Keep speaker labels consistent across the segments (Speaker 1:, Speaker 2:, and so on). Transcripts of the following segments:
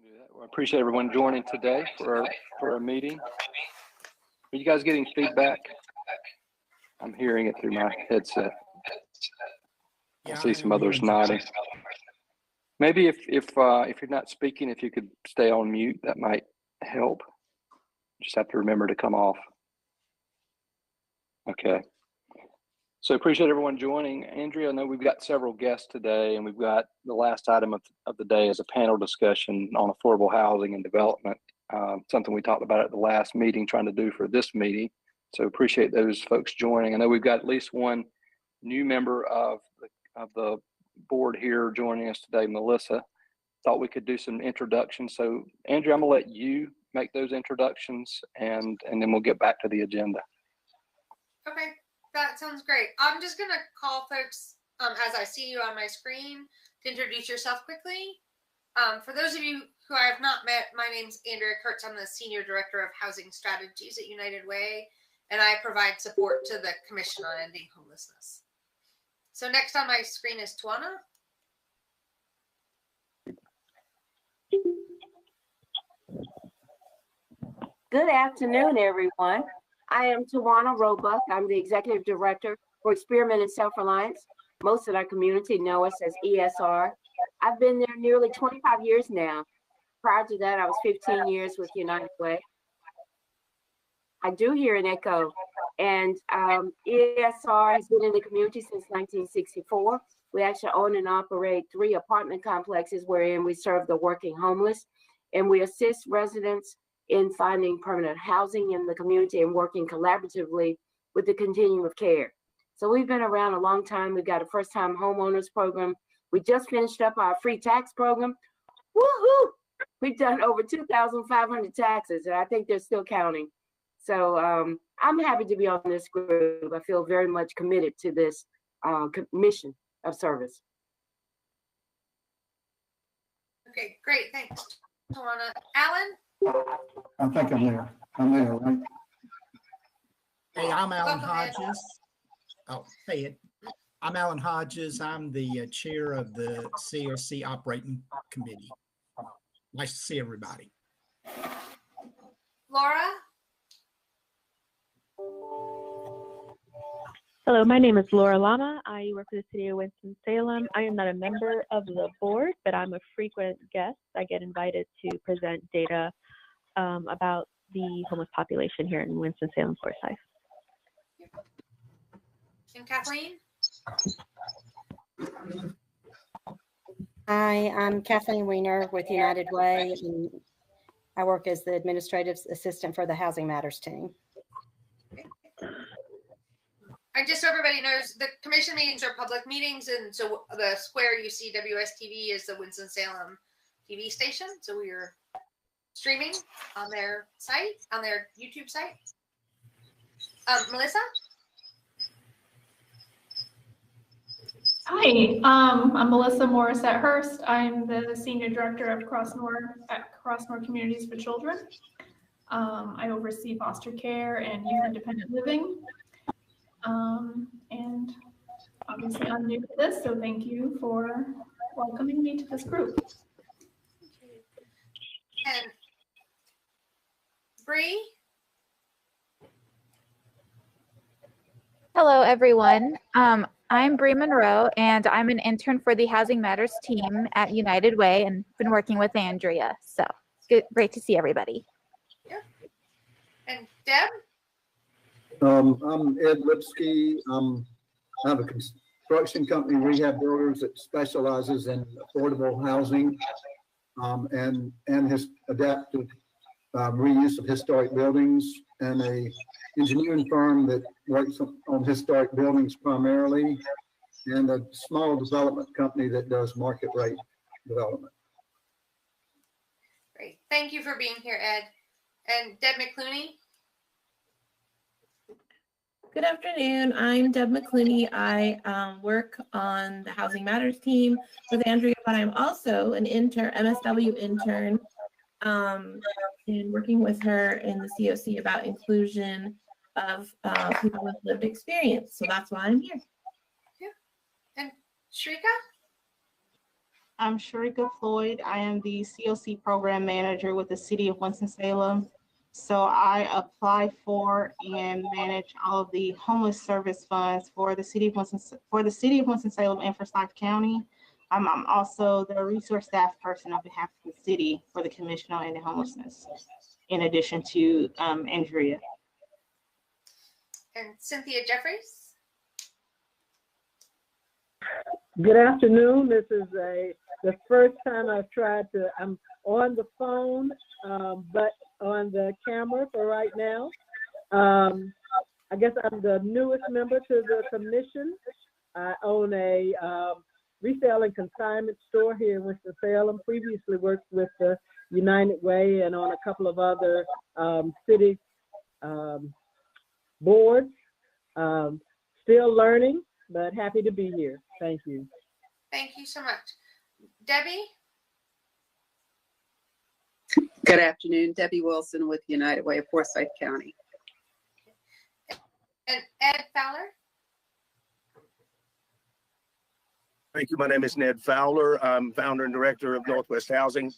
Speaker 1: Well, I appreciate everyone joining today for a meeting. Are you guys getting feedback? I'm hearing it through my headset. I see some others nodding. Maybe if you're not speaking, if you could stay on mute, that might help. Just have to remember to come off. Okay. So appreciate everyone joining. Andrea, I know we've got several guests today, and we've got the last item of the day is a panel discussion on affordable housing and development, something we talked about at the last meeting, trying to do for this meeting. So appreciate those folks joining. I know we've got at least one new member of the board here joining us today, Melissa. Thought we could do some introductions. So Andrea, I'm gonna let you make those introductions, and then we'll get back to the agenda.
Speaker 2: Okay. That sounds great. I'm just going to call folks as I see you on my screen to introduce yourself quickly. For those of you who I have not met, my name's Andrea Kurtz. I'm the Senior Director of Housing Strategies at United Way, and I provide support to the Commission on Ending Homelessness. So next on my screen is Tawana.
Speaker 3: Good afternoon, everyone. I am Tawana Roebuck. I'm the Executive Director for Experiment and Self-Reliance. Most of our community know us as ESR. I've been there nearly 25 years now. Prior to that, I was 15 years with United Way. I do hear an echo. And ESR has been in the community since 1964. We actually own and operate 3 apartment complexes wherein we serve the working homeless, and we assist residents in finding permanent housing in the community and working collaboratively with the continuum of care. So we've been around a long time. We've got a first-time homeowners program. We just finished up our free tax program. Woohoo! We've done over 2,500 taxes, and I think they're still counting. So I'm happy to be on this group. I feel very much committed to this mission of service.
Speaker 2: Okay, great. Thanks, Tawana. Alan?
Speaker 4: I think I'm there. I'm there, right?
Speaker 5: Hey, I'm Alan Hodges. Oh, hey, I'm Alan Hodges. I'm the chair of the CRC Operating Committee. Nice to see everybody.
Speaker 2: Laura?
Speaker 6: Hello, my name is Laura Lama. I work for the city of Winston-Salem. I am not a member of the board, but I'm a frequent guest. I get invited to present data about the homeless population here in Winston-Salem, Forsyth.
Speaker 2: And Kathleen?
Speaker 7: Hi, I'm Kathleen Weiner with United Way, and I work as the administrative assistant for the Housing Matters team.
Speaker 2: And just so everybody knows, the commission meetings are public meetings, and so the square you see WSTV is the Winston-Salem TV station. So we are streaming on their site, on their YouTube site. Melissa?
Speaker 8: Hi, I'm Melissa Morissette-Hurst. I'm the Senior Director of Crossmore Communities for Children. I oversee foster care and youth independent living. And obviously I'm new to this, so thank you for welcoming me to this group.
Speaker 2: And Bree?
Speaker 9: Hello, everyone. I'm Bree Monroe, and I'm an intern for the Housing Matters team at United Way and been working with Andrea. So great to see everybody.
Speaker 2: Yeah. And Deb?
Speaker 4: I'm Ed Lipsky. I have a construction company, Rehab Builders, that specializes in affordable housing and has adaptive reuse of historic buildings, and a engineering firm that works on historic buildings primarily, and a small development company that does market rate development.
Speaker 2: Great. Thank you for being here, Ed. And Deb McClooney?
Speaker 10: Good afternoon. I'm Deb McClooney. I work on the Housing Matters team with Andrea, but I'm also an intern, MSW intern, and working with her in the COC about inclusion of people with lived experience. So that's why I'm here.
Speaker 2: Yeah. And Shrika?
Speaker 11: I'm Sharika Floyd. I am the COC Program Manager with the City of Winston-Salem. So I apply for and manage all of the homeless service funds for the City of Winston-Salem and Forsyth County. I'm also the resource staff person on behalf of the city for the Commission on Ending Homelessness, in addition to Andrea.
Speaker 2: And Cynthia Jeffries.
Speaker 12: Good afternoon. This is the first time I've tried to, I'm on the phone, but on the camera for right now. I guess I'm the newest member to the commission. I own a resale and consignment store here in Winston-Salem. Previously worked with the United Way and on a couple of other city boards. Still learning, but happy to be here. Thank you.
Speaker 2: Thank you so much. Debbie?
Speaker 13: Good afternoon, Debbie Wilson with United Way of Forsyth County.
Speaker 2: And Ed Fowler?
Speaker 14: Thank you. My name is Ned Fowler. I'm founder and director of Northwest Housing,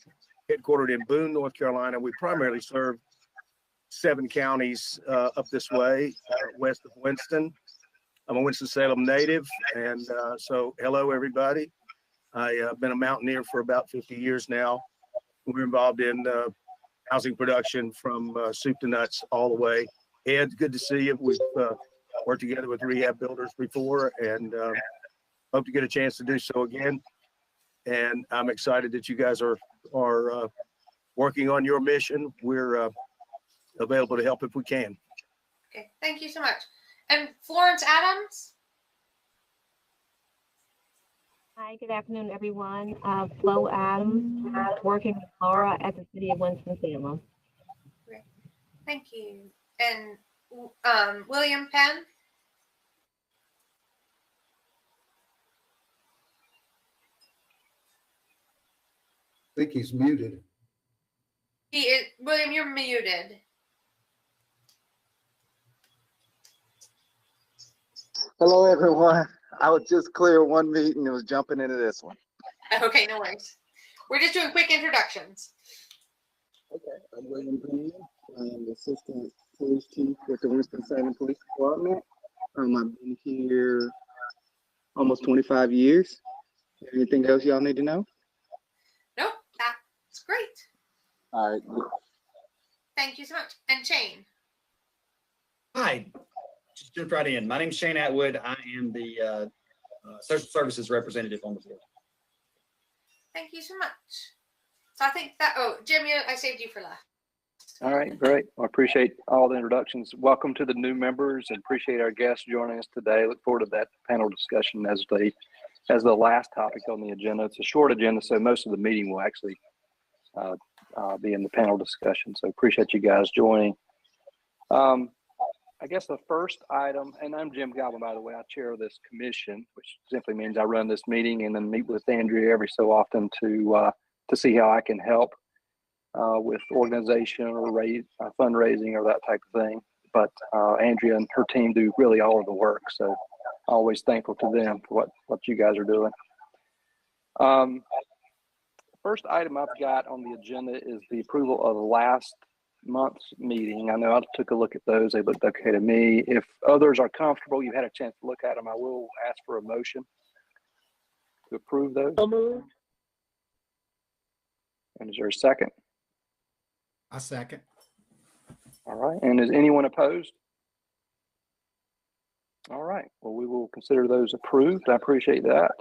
Speaker 14: headquartered in Boone, North Carolina. We primarily serve 7 counties up this way, west of Winston. I'm a Winston-Salem native, and so hello, everybody. I've been a mountaineer for about 50 years now. We're involved in housing production from soup to nuts all the way. Ed, good to see you. We've worked together with rehab builders before, and hope to get a chance to do so again. And I'm excited that you guys are working on your mission. We're available to help if we can.
Speaker 2: Okay, thank you so much. And Florence Adams?
Speaker 15: Hi, good afternoon, everyone. Flo Adams, working with Laura at the City of Winston-Salem.
Speaker 2: Great. Thank you. And William Penn?
Speaker 4: I think he's muted.
Speaker 2: He is, William, you're muted.
Speaker 16: Hello, everyone. I was just clear one meeting and was jumping into this one.
Speaker 2: Okay, no worries. We're just doing quick introductions.
Speaker 16: Okay, I'm William Byrne. I am the Assistant Police Chief with the Winston-Salem Police Department. I've been here almost 25 years. Anything else y'all need to know?
Speaker 2: Nope, that's great.
Speaker 16: All right.
Speaker 2: Thank you so much. And Shane?
Speaker 17: Hi. Just jump right in. My name is Shane Atwood. I am the social services representative on the board.
Speaker 2: Thank you so much. So I think that, oh, Jim, I saved you for last.
Speaker 1: All right, great. I appreciate all the introductions. Welcome to the new members and appreciate our guests joining us today. Look forward to that panel discussion as the last topic on the agenda. It's a short agenda, so most of the meeting will actually be in the panel discussion. So appreciate you guys joining. I guess the first item, and I'm Jim Goblin, by the way, I chair this commission, which simply means I run this meeting and then meet with Andrea every so often to see how I can help with organization or fundraising or that type of thing. But Andrea and her team do really all of the work, so always thankful to them for what you guys are doing. First item I've got on the agenda is the approval of last month's meeting. I know I took a look at those. They looked okay to me. If others are comfortable, you've had a chance to look at them, I will ask for a motion to approve those.
Speaker 12: So moved.
Speaker 1: And is there a second?
Speaker 5: I second.
Speaker 1: All right. And is anyone opposed? All right. Well, we will consider those approved. I appreciate that.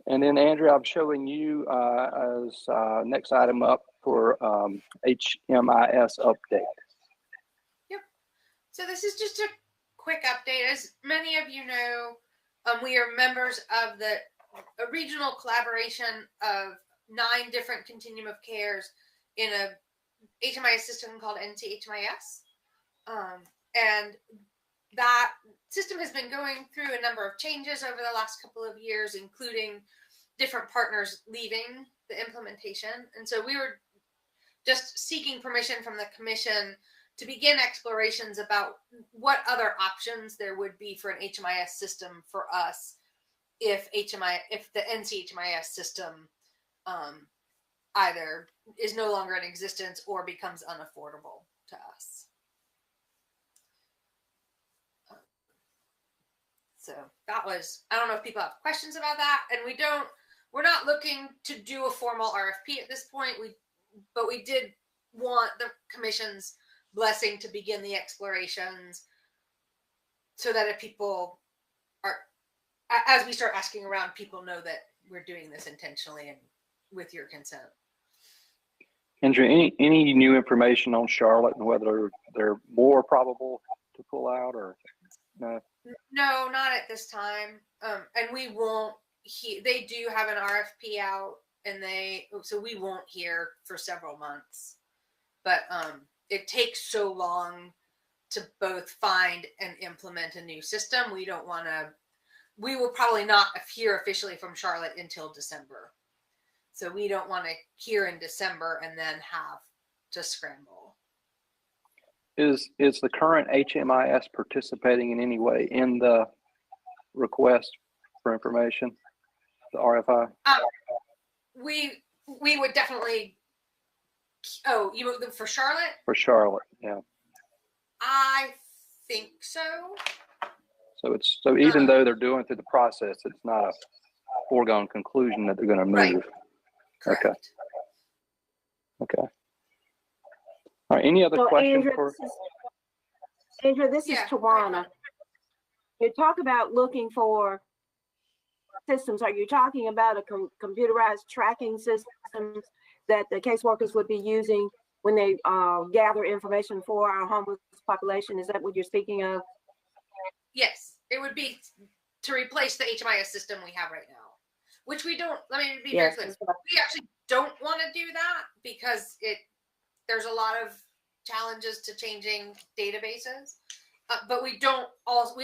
Speaker 1: And then, Andrea, I'm showing you as next item up for HMIS update.
Speaker 2: Yep. So this is just a quick update. As many of you know, we are members of the regional collaboration of 9 different continuum of cares in a HMIS system called NCHMIS. And that system has been going through a number of changes over the last couple of years, including different partners leaving the implementation. And so we were just seeking permission from the commission to begin explorations about what other options there would be for an HMIS system for us if the NCHMIS system either is no longer in existence or becomes unaffordable to us. So that was, I don't know if people have questions about that. And we're not looking to do a formal RFP at this point. But we did want the commission's blessing to begin the explorations so that if people are, as we start asking around, people know that we're doing this intentionally and with your consent.
Speaker 1: Andrew, any new information on Charlotte and whether they're more probable to pull out or no?
Speaker 2: No, not at this time. And we won't. They do have an RFP out, and so we won't hear for several months. But it takes so long to both find and implement a new system. We don't want to. We will probably not hear officially from Charlotte until December. So we don't want to hear in December and then have to scramble.
Speaker 1: Is the current HMIS participating in any way in the request for information, the RFI?
Speaker 2: We would definitely. Oh, you for Charlotte?
Speaker 1: For Charlotte, yeah.
Speaker 2: I think so.
Speaker 1: So even though they're doing through the process, it's not a foregone conclusion that they're going to move.
Speaker 2: Right. Correct.
Speaker 1: Okay. All right. Any other questions for
Speaker 3: Andrew? This is Tawana. You talk about looking for systems. Are you talking about a computerized tracking systems that the caseworkers would be using when they gather information for our homeless population? Is that what you're speaking of?
Speaker 2: Yes, it would be to replace the HMIS system we have right now, which we don't. Let me be
Speaker 3: Yes,
Speaker 2: very clear. We actually don't want to do that because there's a lot of challenges to changing databases, but we also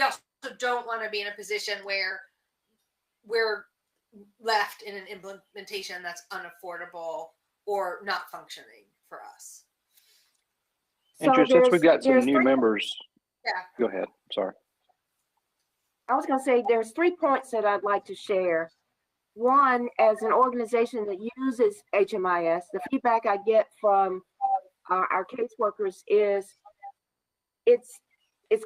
Speaker 2: don't want to be in a position where we're left in an implementation that's unaffordable or not functioning for us.
Speaker 1: Andrew, since we've got some new members,
Speaker 2: yeah.
Speaker 1: Go ahead. Sorry.
Speaker 3: I was going to say there's 3 points that I'd like to share. One, as an organization that uses HMIS, the feedback I get from our caseworkers is it's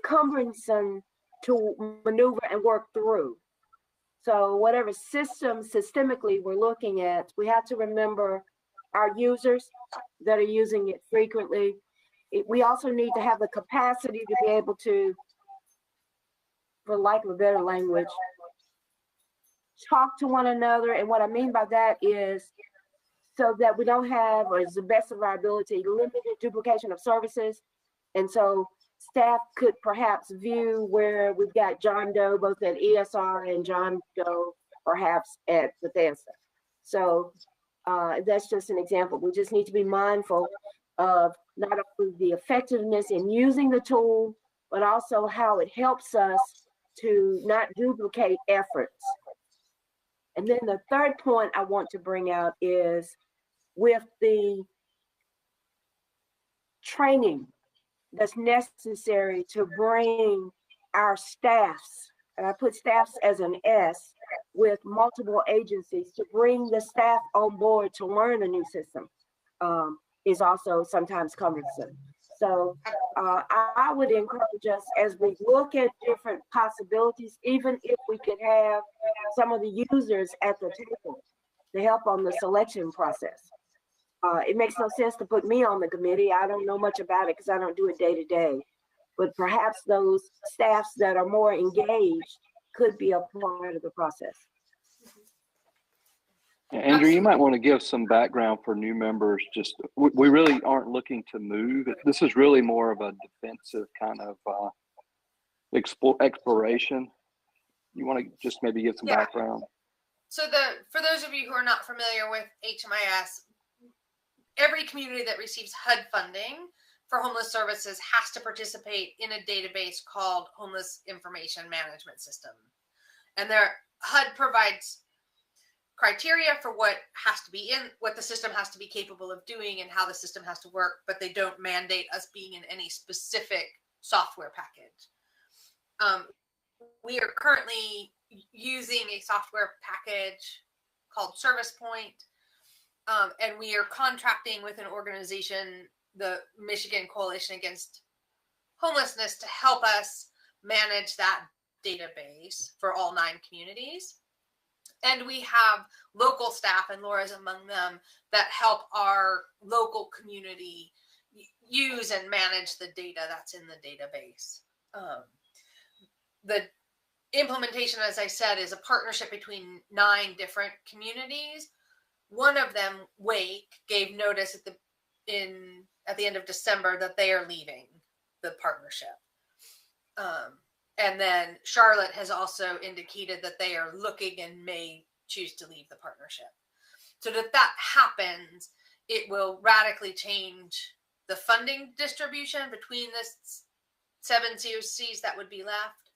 Speaker 3: cumbersome to maneuver and work through. So whatever systemically we're looking at, we have to remember our users that are using it frequently. We also need to have the capacity to be able to, for lack of a better language, talk to one another. And what I mean by that is so that we don't have, or as the best of our ability, limited duplication of services. And so staff could perhaps view where we've got John Doe both at ESR and John Doe perhaps at Bethesda. So that's just an example. We just need to be mindful of not only the effectiveness in using the tool, but also how it helps us to not duplicate efforts. And then the third point I want to bring out is with the training that's necessary to bring our staffs, and I put staffs as an S, with multiple agencies to bring the staff on board to learn a new system is also sometimes cumbersome. So I would encourage us as we look at different possibilities, even if we could have some of the users at the table to help on the selection process. It makes no sense to put me on the committee. I don't know much about it because I don't do it day to day. But perhaps those staffs that are more engaged could be a part of the process.
Speaker 1: Andrew, you might want to give some background for new members. Just we really aren't looking to move. This is really more of a defensive kind of exploration. You want to just maybe give some background?
Speaker 2: So for those of you who are not familiar with HMIS, every community that receives HUD funding for homeless services has to participate in a database called Homeless Information Management System. And HUD provides criteria for what has to be in, what the system has to be capable of doing and how the system has to work, but they don't mandate us being in any specific software package. we are currently using a software package called Service Point, and we are contracting with an organization, the Michigan Coalition Against Homelessness, to help us manage that database for all 9 communities. And we have local staff, and Laura's among them, that help our local community use and manage the data that's in the database. The implementation, as I said, is a partnership between 9 different communities. One of them, Wake, gave notice at the end of December that they are leaving the partnership. And then Charlotte has also indicated that they are looking and may choose to leave the partnership. So that happens, it will radically change the funding distribution between the 7 COCs that would be left.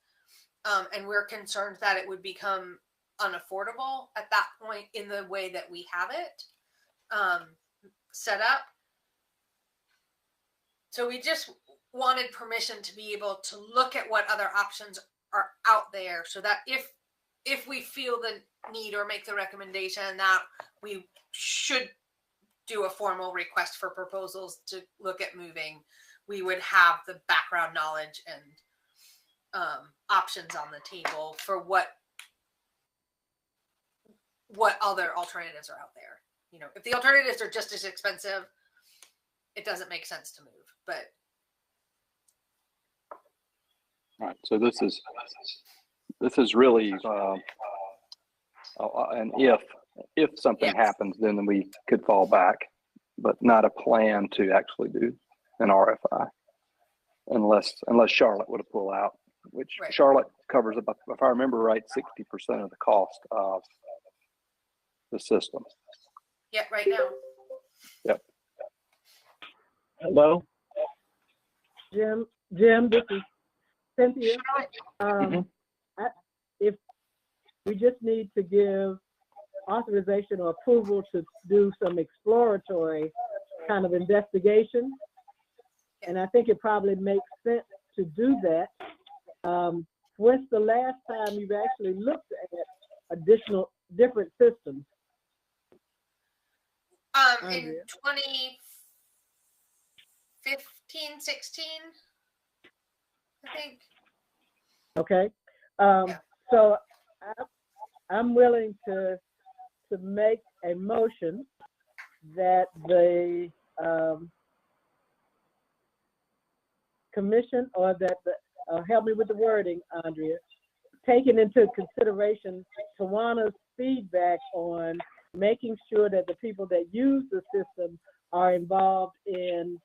Speaker 2: And we're concerned that it would become unaffordable at that point in the way that we have it set up. So we just wanted permission to be able to look at what other options are out there, so that if we feel the need or make the recommendation that we should do a formal request for proposals to look at moving, we would have the background knowledge and options on the table for what other alternatives are out there. You know, if the alternatives are just as expensive, it doesn't make sense to move. But
Speaker 1: all right, so this is really an if something happens, then we could fall back, but not a plan to actually do an RFI, unless Charlotte would have pulled out, which Charlotte covers about, if I remember right, 60% of the cost of the system.
Speaker 2: Yeah, right now.
Speaker 1: Yep.
Speaker 12: Hello, Jim, this is Cynthia. If we just need to give authorization or approval to do some exploratory kind of investigation, and I think it probably makes sense to do that. When's the last time you've actually looked at different systems?
Speaker 2: In 2015, 16, I think.
Speaker 12: Okay. So I'm willing to make a motion that the commission, or that help me with the wording, Andrea, taking into consideration Tawana's feedback on making sure that the people that use the system are involved in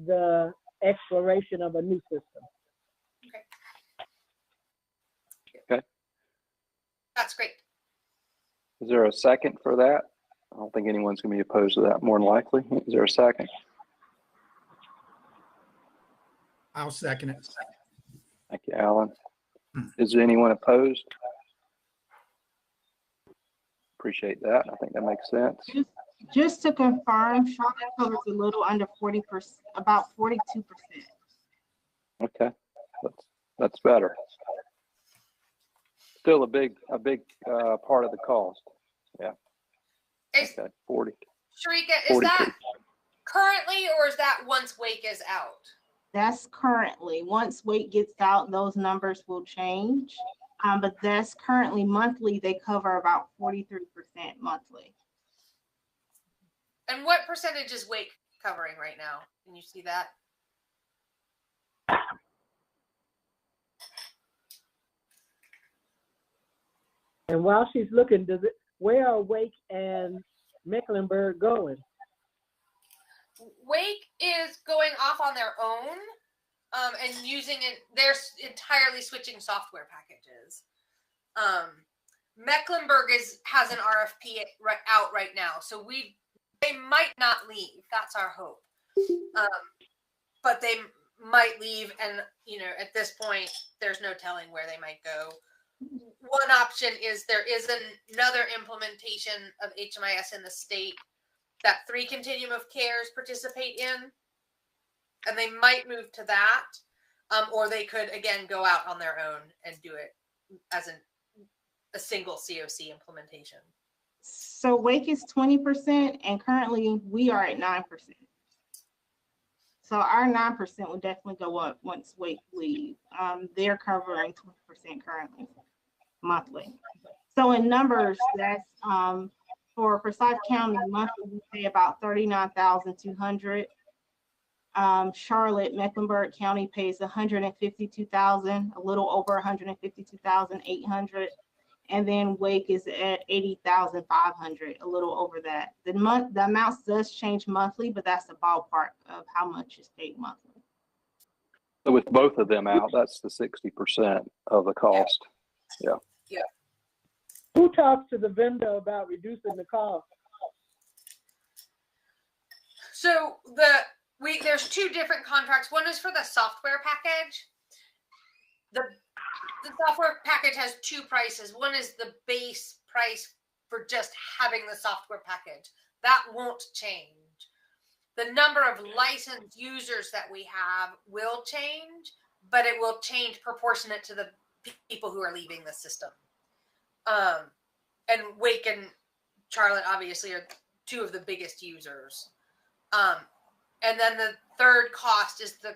Speaker 12: the exploration of a new system.
Speaker 1: Okay.
Speaker 2: That's great.
Speaker 1: Is there a second for that? I don't think anyone's going to be opposed to that, more than likely. Is there a second?
Speaker 5: I'll second it.
Speaker 1: Thank you, Alan. Is there anyone opposed? Appreciate that. I think that makes sense.
Speaker 11: Just to confirm, Charlotte covers a little under 40%, about 42%.
Speaker 1: Okay, that's better. Still a big part of the cost. Yeah. Okay, 40.
Speaker 2: Sharika, is that currently, or is that once Wake is out?
Speaker 11: That's currently. Once Wake gets out, those numbers will change. But that's currently monthly. They cover about 43% monthly.
Speaker 2: And what percentage is Wake covering right now? Can you see that?
Speaker 12: And while she's looking, where are Wake and Mecklenburg going?
Speaker 2: Wake is going off on their own and using it. They're entirely switching software packages. Mecklenburg has an RFP out right now, so they might not leave. That's our hope. But they might leave, and at this point, there's no telling where they might go. One option is there is another implementation of HMIS in the state that 3 continuum of cares participate in, and they might move to that, or they could again go out on their own and do it as a single COC implementation?
Speaker 11: So Wake is 20%, and currently we are at 9%. So our 9% would definitely go up once Wake leaves. They're covering 20% currently, monthly. So in numbers, that's for Forsyth County monthly, we pay about $39,200. Charlotte, Mecklenburg County pays $152,000, a little over $152,800. And then Wake is at $80,500, a little over that. The amounts does change monthly, but that's the ballpark of how much is paid monthly.
Speaker 1: So with both of them out, that's the 60% of the cost. Yeah.
Speaker 2: Yeah.
Speaker 12: Who talks to the vendor about reducing the cost?
Speaker 2: So there's two different contracts. One is for the software package. The software package has two prices. One is the base price for just having the software package. That won't change. The number of licensed users that we have will change, but it will change proportionate to the people who are leaving the system. And Wake and Charlotte obviously are two of the biggest users. And then the third cost is the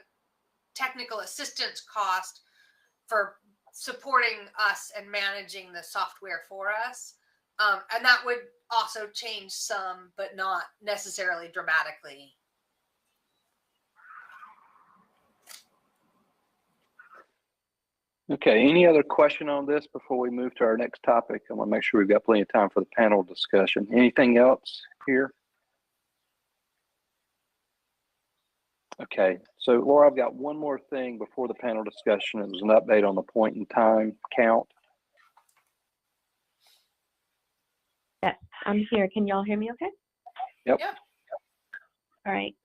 Speaker 2: technical assistance cost for supporting us and managing the software for us. And that would also change some, but not necessarily dramatically.
Speaker 1: Okay, any other question on this before we move to our next topic? I want to make sure we've got plenty of time for the panel discussion. Anything else here? Okay, so Laura, I've got one more thing before the panel discussion. It was an update on the point in time count.
Speaker 6: Yes, I'm here. Can y'all hear me okay?
Speaker 1: Yep.
Speaker 6: All right.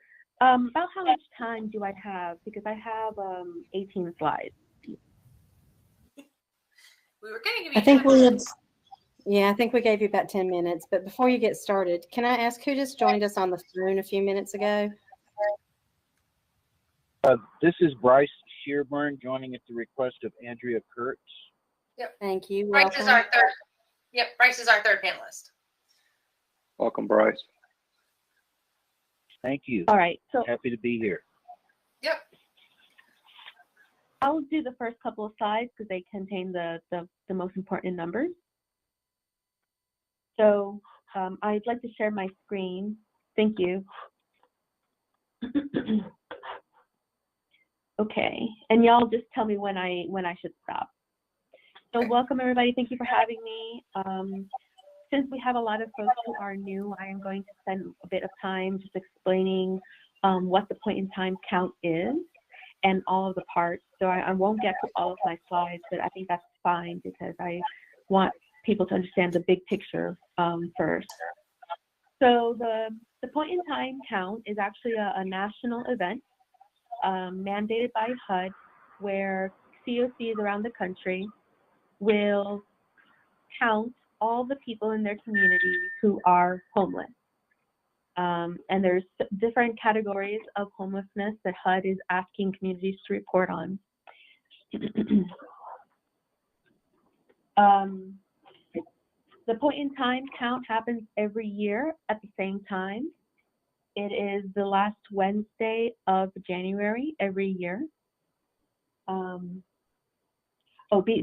Speaker 6: About how much time do I have? Because I have 18 slides.
Speaker 2: We were going to give you
Speaker 7: I think
Speaker 2: 10
Speaker 7: we had,
Speaker 2: minutes.
Speaker 7: yeah, I think we gave you about 10 minutes. But before you get started, can I ask who just joined us on the phone a few minutes ago?
Speaker 18: This is Bryce Shearbourne joining at the request of Andrea Kurtz.
Speaker 2: Yep.
Speaker 7: Thank you.
Speaker 2: Bryce
Speaker 7: Welcome.
Speaker 2: is our third. Yep, Bryce is our third panelist.
Speaker 1: Welcome, Bryce.
Speaker 18: Thank you.
Speaker 6: All right. So
Speaker 18: happy to be here.
Speaker 2: Yep.
Speaker 6: I'll do the first couple of slides because they contain the most important numbers. So I'd like to share my screen. Thank you. Okay, and y'all just tell me when I should stop. So welcome everybody. Thank you for having me. Since we have a lot of folks who are new, I am going to spend a bit of time just explaining what the point in time count is and all of the parts. So I won't get to all of my slides, but I think that's fine because I want people to understand the big picture first. So the point in time count is actually a national event mandated by HUD, where COCs around the country will count all the people in their community who are homeless. And there's different categories of homelessness that HUD is asking communities to report on. The point in time count happens every year at the same time. It is the last Wednesday of January every year.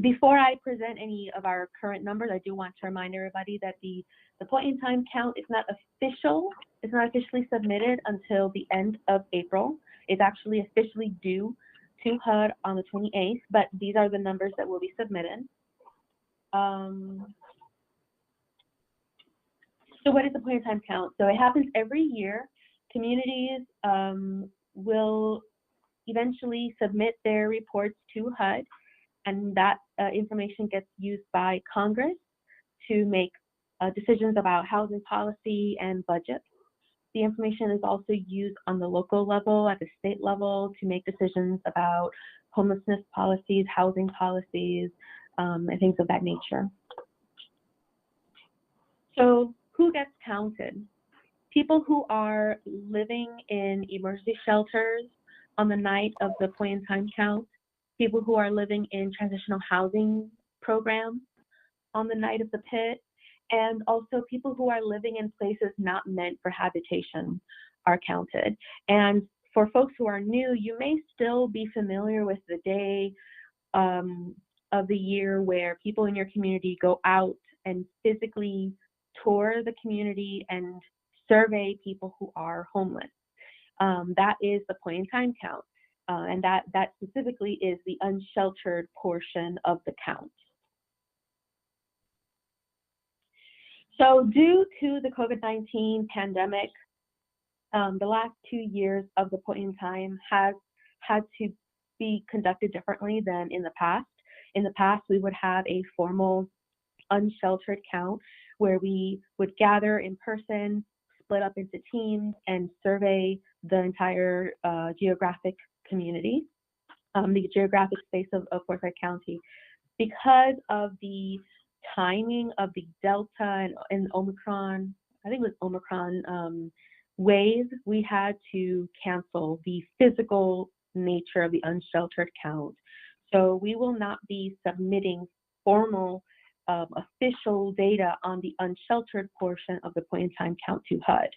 Speaker 6: Before I present any of our current numbers, I do want to remind everybody that the point in time count is not official. It's not officially submitted until the end of April. It's actually officially due to HUD on the 28th, but these are the numbers that will be submitted. So what is the point in time count? So it happens every year. Communities will eventually submit their reports to HUD, and that information gets used by Congress to make decisions about housing policy and budget. The information is also used on the local level, at the state level, to make decisions about homelessness policies, housing policies, and things of that nature. So who gets counted? People who are living in emergency shelters on the night of the point in time count, people who are living in transitional housing programs on the night of the pit, and also people who are living in places not meant for habitation are counted. And for folks who are new, you may still be familiar with the day of the year where people in your community go out and physically tour the community and survey people who are homeless. That is the point in time count. And that specifically is the unsheltered portion of the count. So due to the COVID-19 pandemic, the last 2 years of the point in time has had to be conducted differently than in the past. In the past, we would have a formal unsheltered count where we would gather in person, split up into teams, and survey the entire geographic community, the geographic space of Forsyth County. Because of the timing of the Delta and Omicron, I think it was Omicron wave, we had to cancel the physical nature of the unsheltered count. So we will not be submitting formal official data on the unsheltered portion of the point in time count to HUD.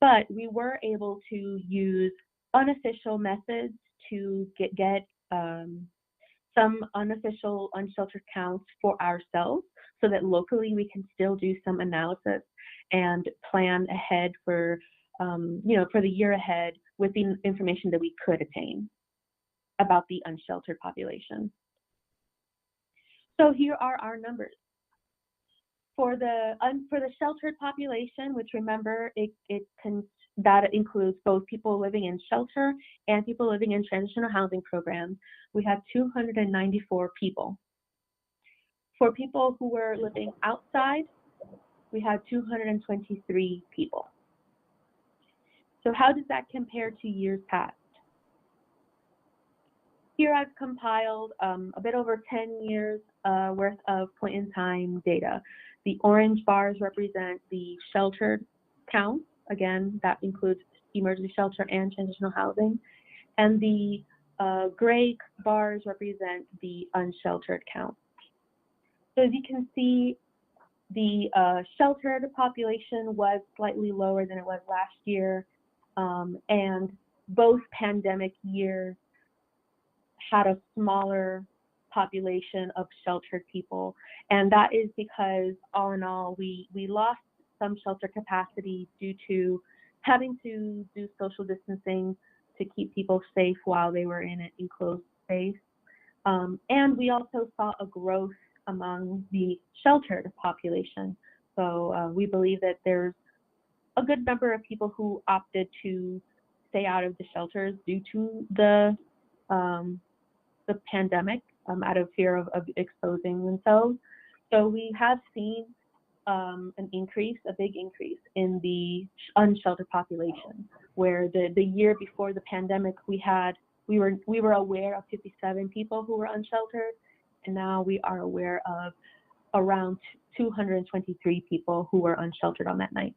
Speaker 6: But we were able to use unofficial methods to get some unofficial unsheltered counts for ourselves so that locally we can still do some analysis and plan ahead for, for the year ahead with the information that we could attain about the unsheltered population. So here are our numbers. For the sheltered population, which remember, that includes both people living in shelter and people living in transitional housing programs, we had 294 people. For people who were living outside, we had 223 people. So how does that compare to years past? Here I've compiled a bit over 10 years worth of point in time data. The orange bars represent the sheltered count. Again, that includes emergency shelter and transitional housing. And the gray bars represent the unsheltered count. So as you can see, the sheltered population was slightly lower than it was last year. And both pandemic years had a smaller population of sheltered people. And that is because all in all, we lost some shelter capacity due to having to do social distancing to keep people safe while they were in an enclosed space. And we also saw a growth among the sheltered population. So we believe that there's a good number of people who opted to stay out of the shelters due to the pandemic out of fear of exposing themselves. So we have seen a big increase in the unsheltered population, where the year before the pandemic we were aware of 57 people who were unsheltered, and now we are aware of around 223 people who were unsheltered on that night.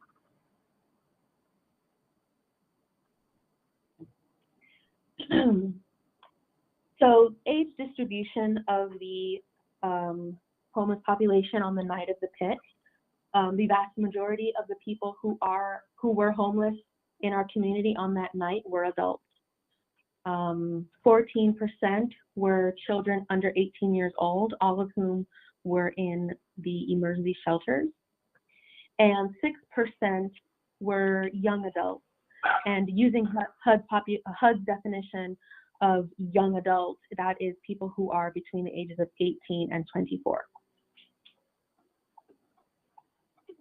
Speaker 6: So age distribution of the homeless population on the night of the pit. The vast majority of the people who were homeless in our community on that night were adults. 14% were children under 18 years old, all of whom were in the emergency shelters. And 6% were young adults. And using HUD's definition of young adults, that is people who are between the ages of 18 and 24.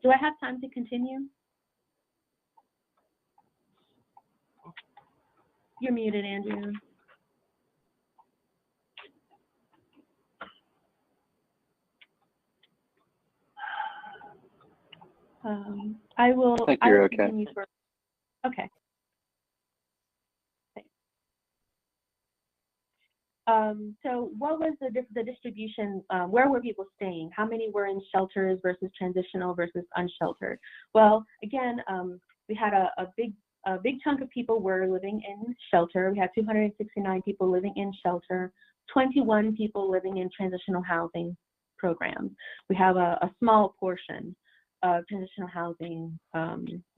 Speaker 6: Do I have time to continue? You're muted, Andrew. I will continue for, okay. So what was the distribution? Where were people staying? How many were in shelters versus transitional versus unsheltered? Well, again, we had a big chunk of people were living in shelter. We had 269 people living in shelter, 21 people living in transitional housing, programs. We have a small portion of transitional housing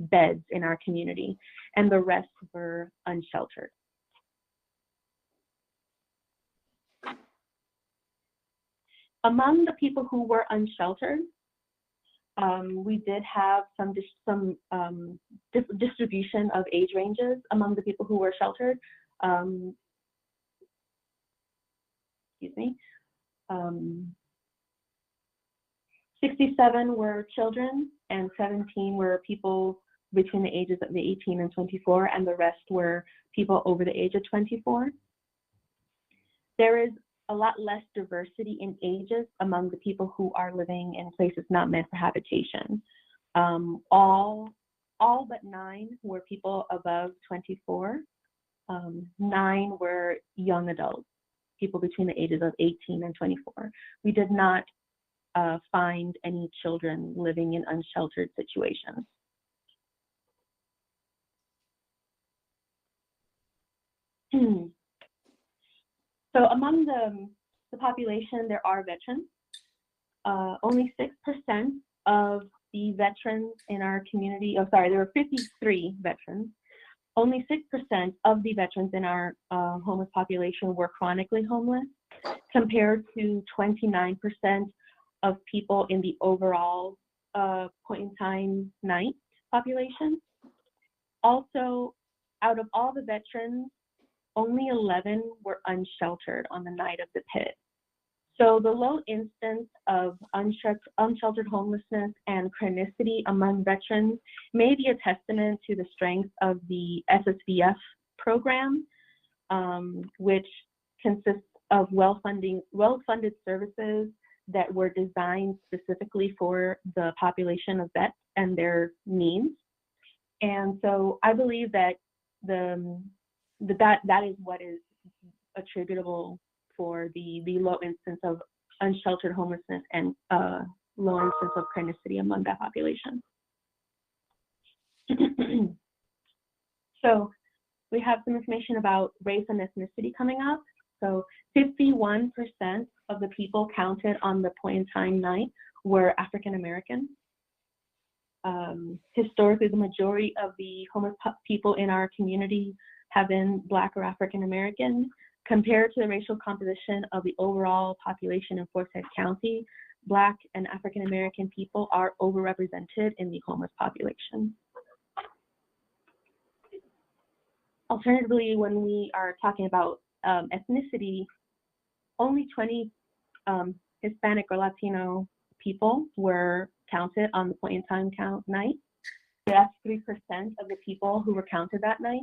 Speaker 6: beds in our community, and the rest were unsheltered. Among the people who were unsheltered, we did have some distribution of age ranges among the people who were sheltered. Excuse me. 67 were children and 17 were people between the ages of 18 and 24, and the rest were people over the age of 24. There is a lot less diversity in ages among the people who are living in places not meant for habitation. All but 9 were people above 24. 9 were young adults, people between the ages of 18 and 24. We did not find any children living in unsheltered situations. So among the population, there are veterans. Only 6% of the veterans in our community, there were 53 veterans. Only 6% of the veterans in our homeless population were chronically homeless, compared to 29% of people in the overall point in time night population. Also, out of all the veterans, only 11 were unsheltered on the night of the pit. So the low instance of unsheltered homelessness and chronicity among veterans may be a testament to the strength of the SSVF program, which consists of well-funded services that were designed specifically for the population of vets and their needs. And so I believe that that is what is attributable for the low instance of unsheltered homelessness and low instance of chronicity among that population. So we have some information about race and ethnicity coming up. So 51% of the people counted on the point in time night were African American. Historically, the majority of the homeless people in our community have been Black or African American. Compared to the racial composition of the overall population in Forsyth County, Black and African American people are overrepresented in the homeless population. Alternatively, when we are talking about ethnicity, only 20 Hispanic or Latino people were counted on the point in time count night. That's 3% of the people who were counted that night.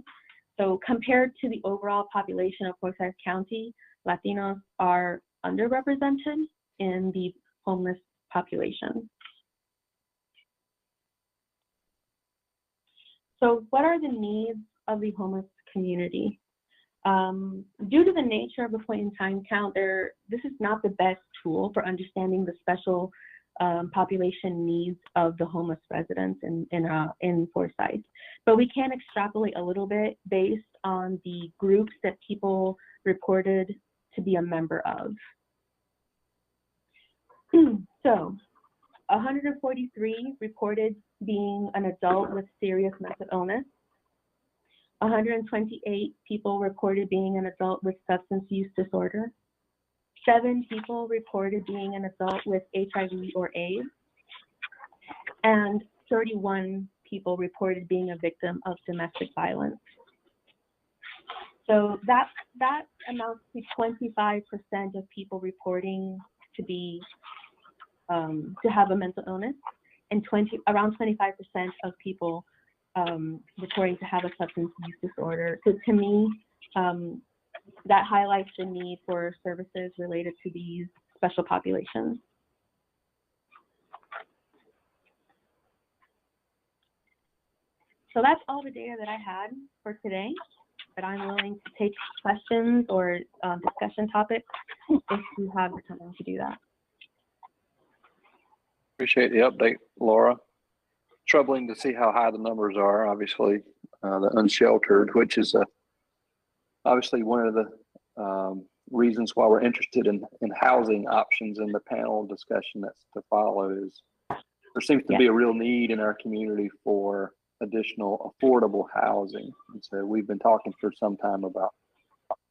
Speaker 6: So compared to the overall population of Forsyth County, Latinos are underrepresented in the homeless population. So what are the needs of the homeless community? Due to the nature of the point in time count, this is not the best tool for understanding the special population needs of the homeless residents in Forsyth. But we can extrapolate a little bit based on the groups that people reported to be a member of. So 143 reported being an adult with serious mental illness. 128 people reported being an adult with substance use disorder. 7 people reported being an adult with HIV or AIDS, and 31 people reported being a victim of domestic violence. So that amounts to 25% of people reporting to be to have a mental illness, and around 25% of people reporting to have a substance use disorder. So to me, that highlights the need for services related to these special populations. So that's all the data that I had for today, but I'm willing to take questions or discussion topics if you have the time to do that.
Speaker 1: Appreciate the update, Laura. Troubling to see how high the numbers are, obviously, the unsheltered, which is obviously one of the reasons why we're interested in housing options in the panel discussion that's to follow is there seems to be a real need in our community for additional affordable housing. And so we've been talking for some time about,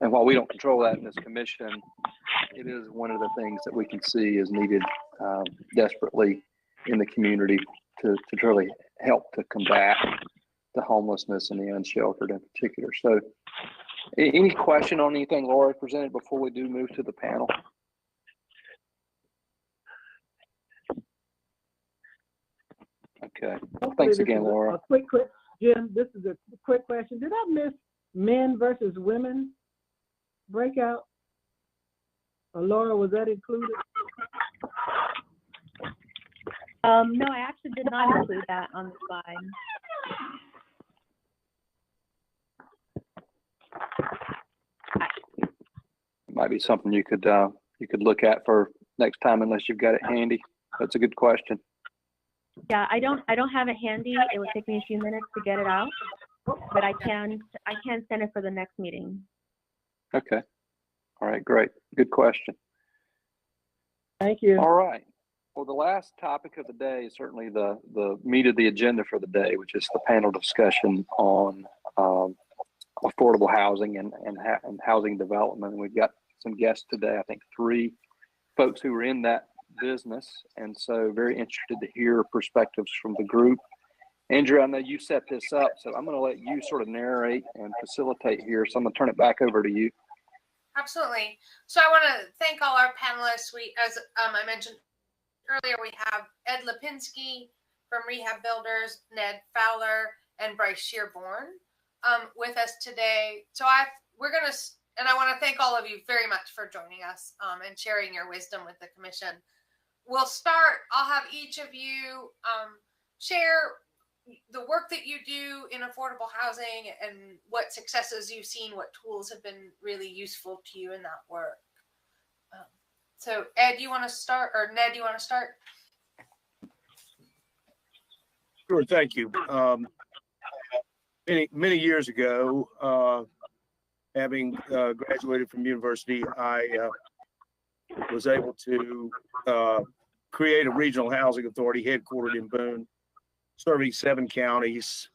Speaker 1: and while we don't control that in this commission, it is one of the things that we can see is needed desperately in the community to really help to combat the homelessness and the unsheltered in particular. So any question on anything Laura presented before we do move to the panel? Okay. Thanks again, Laura.
Speaker 12: A quick, Jim, this is a quick question. Did I miss men versus women breakout? Or Laura, was that included?
Speaker 6: No, I actually did not include that on the slide.
Speaker 1: It might be something you could look at for next time, unless you've got it handy. That's a good question.
Speaker 6: Yeah, I don't have it handy. It would take me a few minutes to get it out, but I can send it for the next meeting.
Speaker 1: Okay. All right, great. Good question.
Speaker 12: Thank you.
Speaker 1: All right. Well, the last topic of the day is certainly the meat of the agenda for the day, which is the panel discussion on affordable housing and housing development. And we've got some guests today, I think 3 folks who are in that business, and so very interested to hear perspectives from the group. Andrea, I know you set this up, so I'm going to let you sort of narrate and facilitate here. So I'm going to turn it back over to you.
Speaker 2: Absolutely. So I want to thank all our panelists. We, as I mentioned earlier, we have Ed Lipinski from Rehab Builders, Ned Fowler, and Bryce Shearbourne with us today. So I want to thank all of you very much for joining us and sharing your wisdom with the commission. We'll start. I'll have each of you share the work that you do in affordable housing and what successes you've seen, what tools have been really useful to you in that work. So Ed, you want to start, or Ned, you want to start?
Speaker 14: Sure, thank you. Many years ago, having graduated from university, I was able to create a regional housing authority headquartered in Boone, serving 7 counties,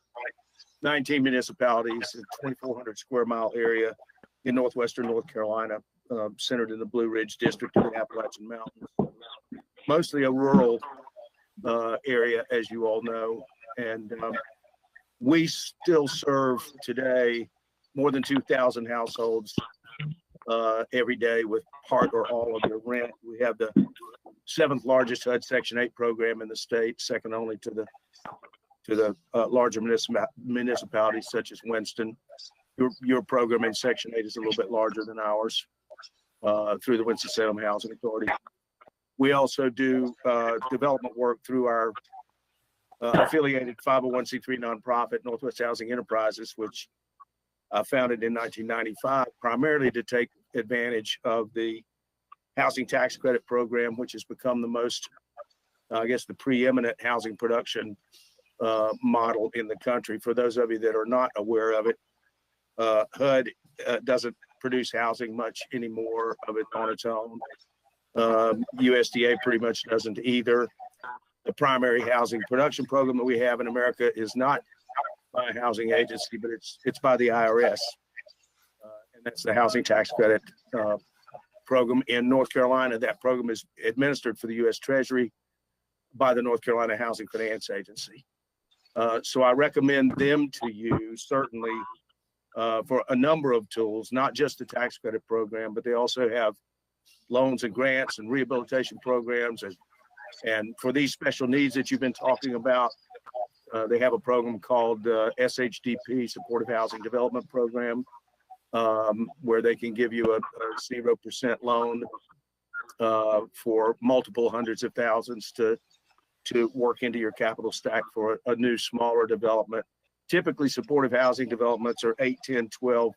Speaker 14: 19 municipalities, a 2,400 square mile area in northwestern North Carolina, centered in the Blue Ridge District of the Appalachian Mountains. Mostly a rural area, as you all know. And we still serve today more than 2,000 households every day with part or all of their rent. We have the 7th largest HUD Section 8 program in the state, second only to the larger municipalities such as Winston. Your program in Section 8 is a little bit larger than ours through the Winston-Salem Housing Authority. We also do development work through our affiliated 501c3 nonprofit, Northwest Housing Enterprises, which founded in 1995, primarily to take advantage of the housing tax credit program, which has become the most, I guess, the preeminent housing production model in the country. For those of you that are not aware of it, HUD doesn't produce housing much anymore of it on its own. USDA pretty much doesn't either. The primary housing production program that we have in America is not by a housing agency, but it's by the IRS, and that's the housing tax credit program in North Carolina. That program is administered for the U.S. Treasury by the North Carolina Housing Finance Agency. So I recommend them to you certainly for a number of tools, not just the tax credit program, but they also have loans and grants and rehabilitation programs. And for these special needs that you've been talking about, they have a program called SHDP, Supportive Housing Development Program, where they can give you a 0% loan for multiple hundreds of thousands to work into your capital stack for a new, smaller development. Typically, supportive housing developments are 8, 10, 12,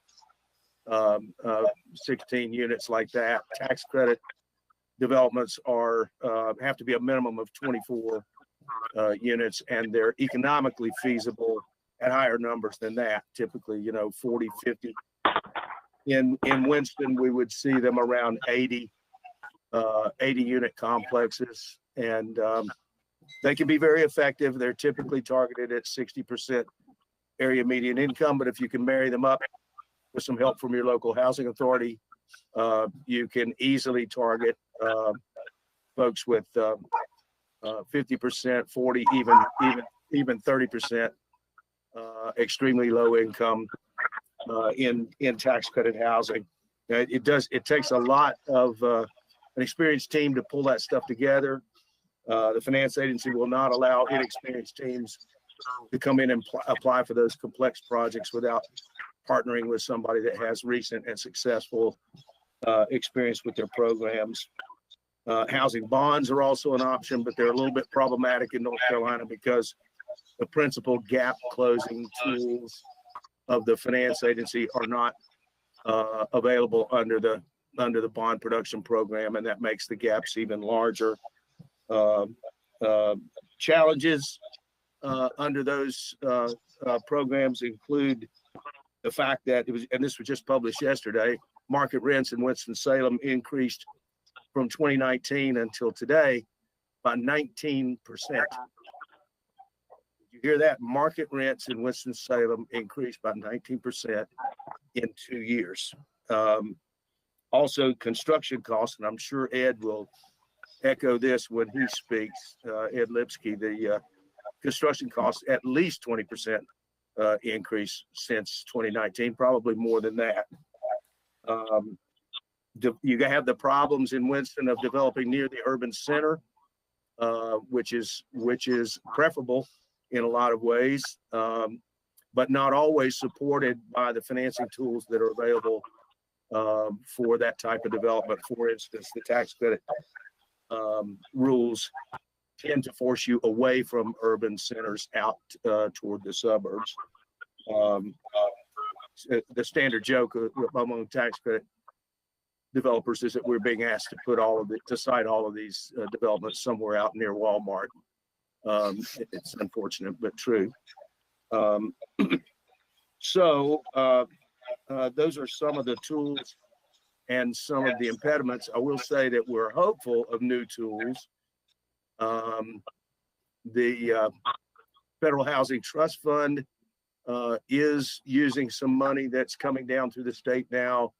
Speaker 14: 16 units like that. Tax credit developments have to be a minimum of 24 units, and they're economically feasible at higher numbers than that, typically 40, 50 In Winston, we would see them around 80 unit complexes, and they can be very effective. They're typically targeted at 60% area median income, but if you can marry them up with some help from your local housing authority, you can easily target folks with 50%, 40, even 30% extremely low income in tax credit housing. It takes a lot of an experienced team to pull that stuff together. The finance agency will not allow inexperienced teams to come in and apply for those complex projects without partnering with somebody that has recent and successful experience with their programs. Housing bonds are also an option, but they're a little bit problematic in North Carolina because the principal gap closing tools of the finance agency are not available under the bond production program, and that makes the gaps even larger. Challenges under those programs include the fact that and this was just published yesterday, market rents in Winston-Salem increased from 2019 until today by 19%. You hear that? Market rents in Winston-Salem increased by 19% in 2 years. Also, construction costs, and I'm sure Ed will echo this when he speaks, Ed Lipsky, the construction costs at least 20% increase since 2019, probably more than that. You have the problems in Winston of developing near the urban center, which is preferable in a lot of ways, but not always supported by the financing tools that are available for that type of development. For instance, the tax credit rules tend to force you away from urban centers out toward the suburbs. The standard joke among tax credit developers is that we're being asked to put to site all of these developments somewhere out near Walmart. It's unfortunate but true. So those are some of the tools and some of the impediments. I will say that we're hopeful of new tools. The Federal Housing Trust Fund is using some money that's coming down through the state now.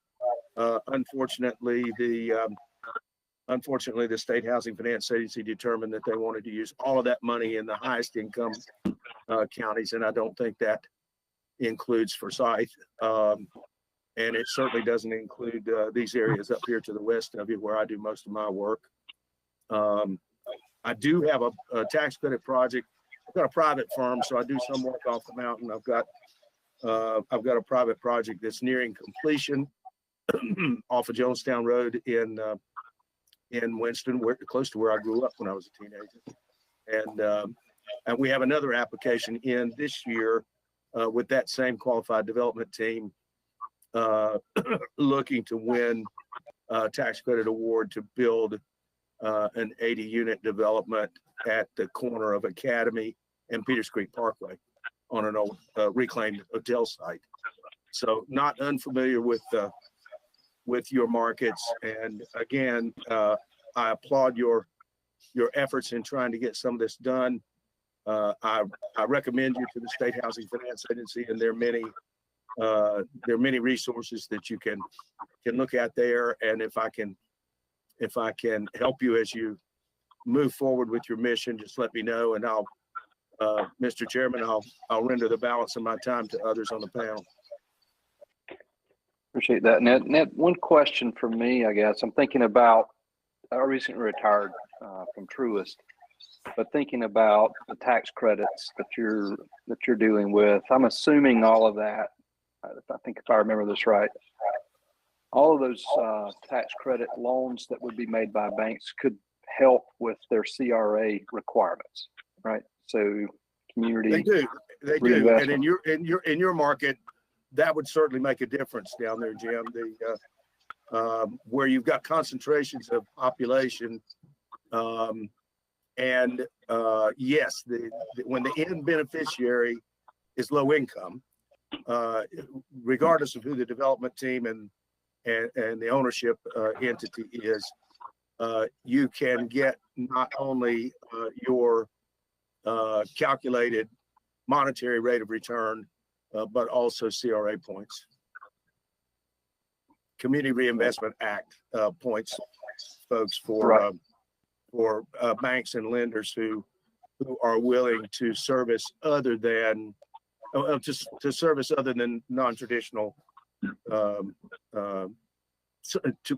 Speaker 14: Unfortunately, the State Housing Finance Agency determined that they wanted to use all of that money in the highest income counties, and I don't think that includes Forsyth. And it certainly doesn't include these areas up here to the west of you where I do most of my work. I do have a tax credit project. I've got a private firm, so I do some work off the mountain. I've got a private project that's nearing completion off of Jonestown Road in Winston, close to where I grew up when I was a teenager. And we have another application in this year with that same qualified development team looking to win a tax credit award to build an 80-unit development at the corner of Academy and Peters Creek Parkway on an old reclaimed hotel site. So not unfamiliar with your markets. And again, I applaud your efforts in trying to get some of this done. I recommend you to the State Housing Finance Agency, and there are many resources that you can look at there. And if I can help you as you move forward with your mission, just let me know, and I'll, Mr. Chairman, I'll render the balance of my time to others on the panel.
Speaker 1: Appreciate that, Ned. Ned, one question for me, I guess. I'm thinking about, I recently retired from Truist, but thinking about the tax credits that you're dealing with. I'm assuming all of that, I think if I remember this right, all of those tax credit loans that would be made by banks could help with their CRA requirements, right? So community.
Speaker 14: They do. And in your market, that would certainly make a difference down there, Jim. Where you've got concentrations of population, and yes, when the end beneficiary is low income, regardless of who the development team and the ownership entity is, you can get not only your calculated monetary rate of return, but also CRA points. Community Reinvestment Act points, folks, for banks and lenders who are willing to service other than to service other than non-traditional,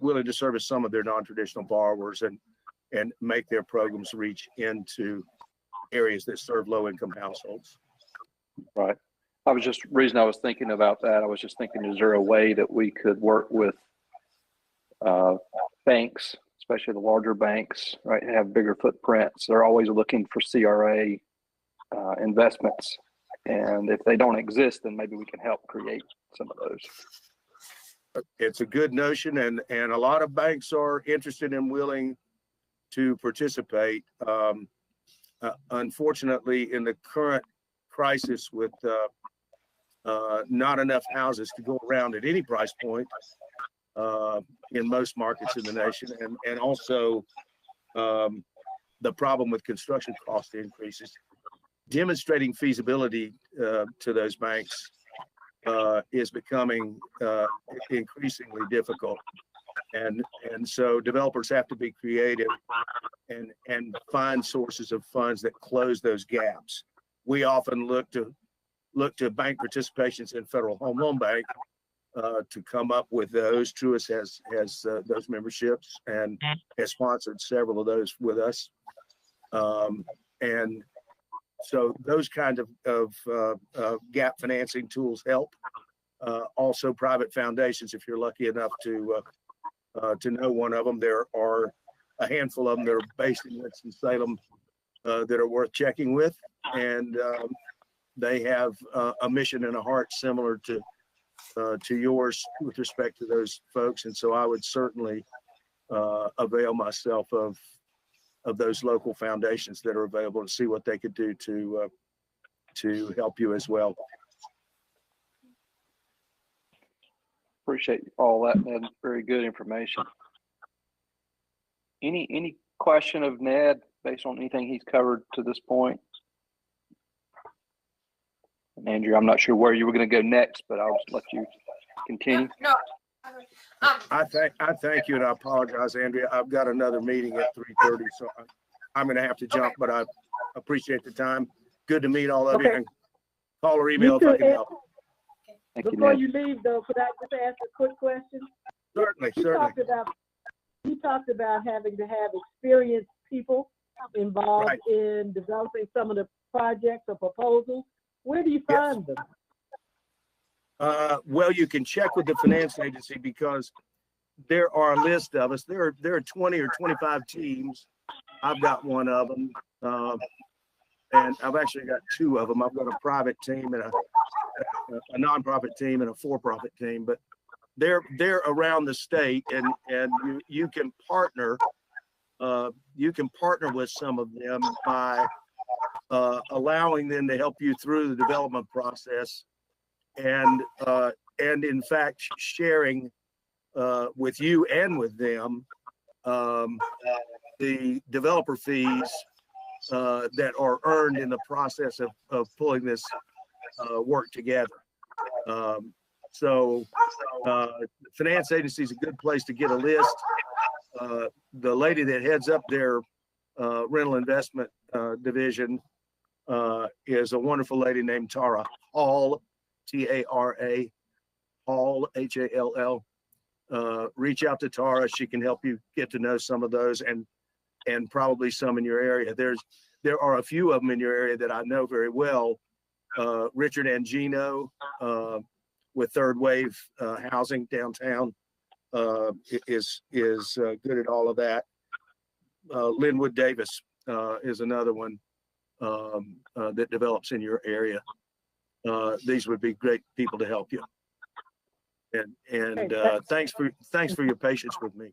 Speaker 14: willing to service some of their non-traditional borrowers and make their programs reach into areas that serve low-income households.
Speaker 1: Right. Reason I was thinking about that, I was just thinking, is there a way that we could work with banks, especially the larger banks, right, have bigger footprints? They're always looking for CRA investments. And if they don't exist, then maybe we can help create some of those.
Speaker 14: It's a good notion, and a lot of banks are interested and willing to participate. Unfortunately, in the current crisis with not enough houses to go around at any price point in most markets in the nation, and also the problem with construction cost increases, demonstrating feasibility to those banks is becoming increasingly difficult. And so developers have to be creative and find sources of funds that close those gaps. We often look to bank participations in Federal Home Loan Bank to come up with those. Truist has those memberships and has sponsored several of those with us. And so those kind of gap financing tools help. Also, private foundations, if you're lucky enough to know one of them, there are a handful of them that are based in Winston-Salem that are worth checking with, and they have a mission and a heart similar to yours with respect to those folks. And so I would certainly avail myself of those local foundations that are available to see what they could do to help you as well.
Speaker 1: Appreciate all that, Ned. Very good information. Any question of Ned based on anything he's covered to this point? And Andrew, I'm not sure where you were going to go next, but I'll just let you continue.
Speaker 2: No.
Speaker 14: I thank you, and I apologize, Andrea. I've got another meeting at 3:30, so I'm going to have to jump. But I appreciate the time. Good to meet all of you. And call or email if I can help.
Speaker 12: Before you leave, though, could I just ask a quick question?
Speaker 14: Certainly.
Speaker 12: You talked about having to have experienced people involved in developing some of the projects or proposals. Where do you find them?
Speaker 14: Well, you can check with the finance agency because there are a list of us. There are 20 or 25 teams. I've got one of them, and I've actually got two of them. I've got a private team and a nonprofit team and a for-profit team. But they're around the state, and you can partner. You can partner with some of them by allowing them to help you through the development process. And in fact, sharing with you and with them the developer fees that are earned in the process of pulling this work together. So finance agency is a good place to get a list. The lady that heads up their rental investment division is a wonderful lady named Tara Hall. T-A-R-A, Hall, H-A-L-L. Reach out to Tara. She can help you get to know some of those and probably some in your area. There are a few of them in your area that I know very well. Richard Angino with Third Wave Housing downtown is good at all of that. Linwood Davis is another one that develops in your area. These would be great people to help you. And thanks for your patience with me.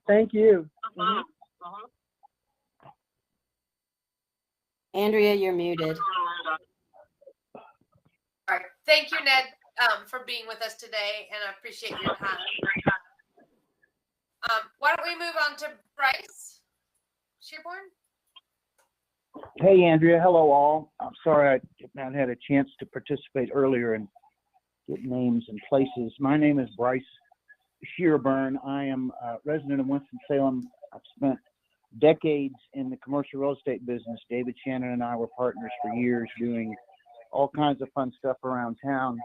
Speaker 12: Thank you.
Speaker 7: Andrea, you're muted.
Speaker 2: All right. Thank you, Ned, for being with us today, and I appreciate your time. Why don't we move on to Bryce Shearbourne?
Speaker 18: Hey, Andrea. Hello, all. I'm sorry I did not had a chance to participate earlier and get names and places. My name is Bryce Shearbourne. I am a resident of Winston-Salem. I've spent decades in the commercial real estate business. David Shannon and I were partners for years doing all kinds of fun stuff around town.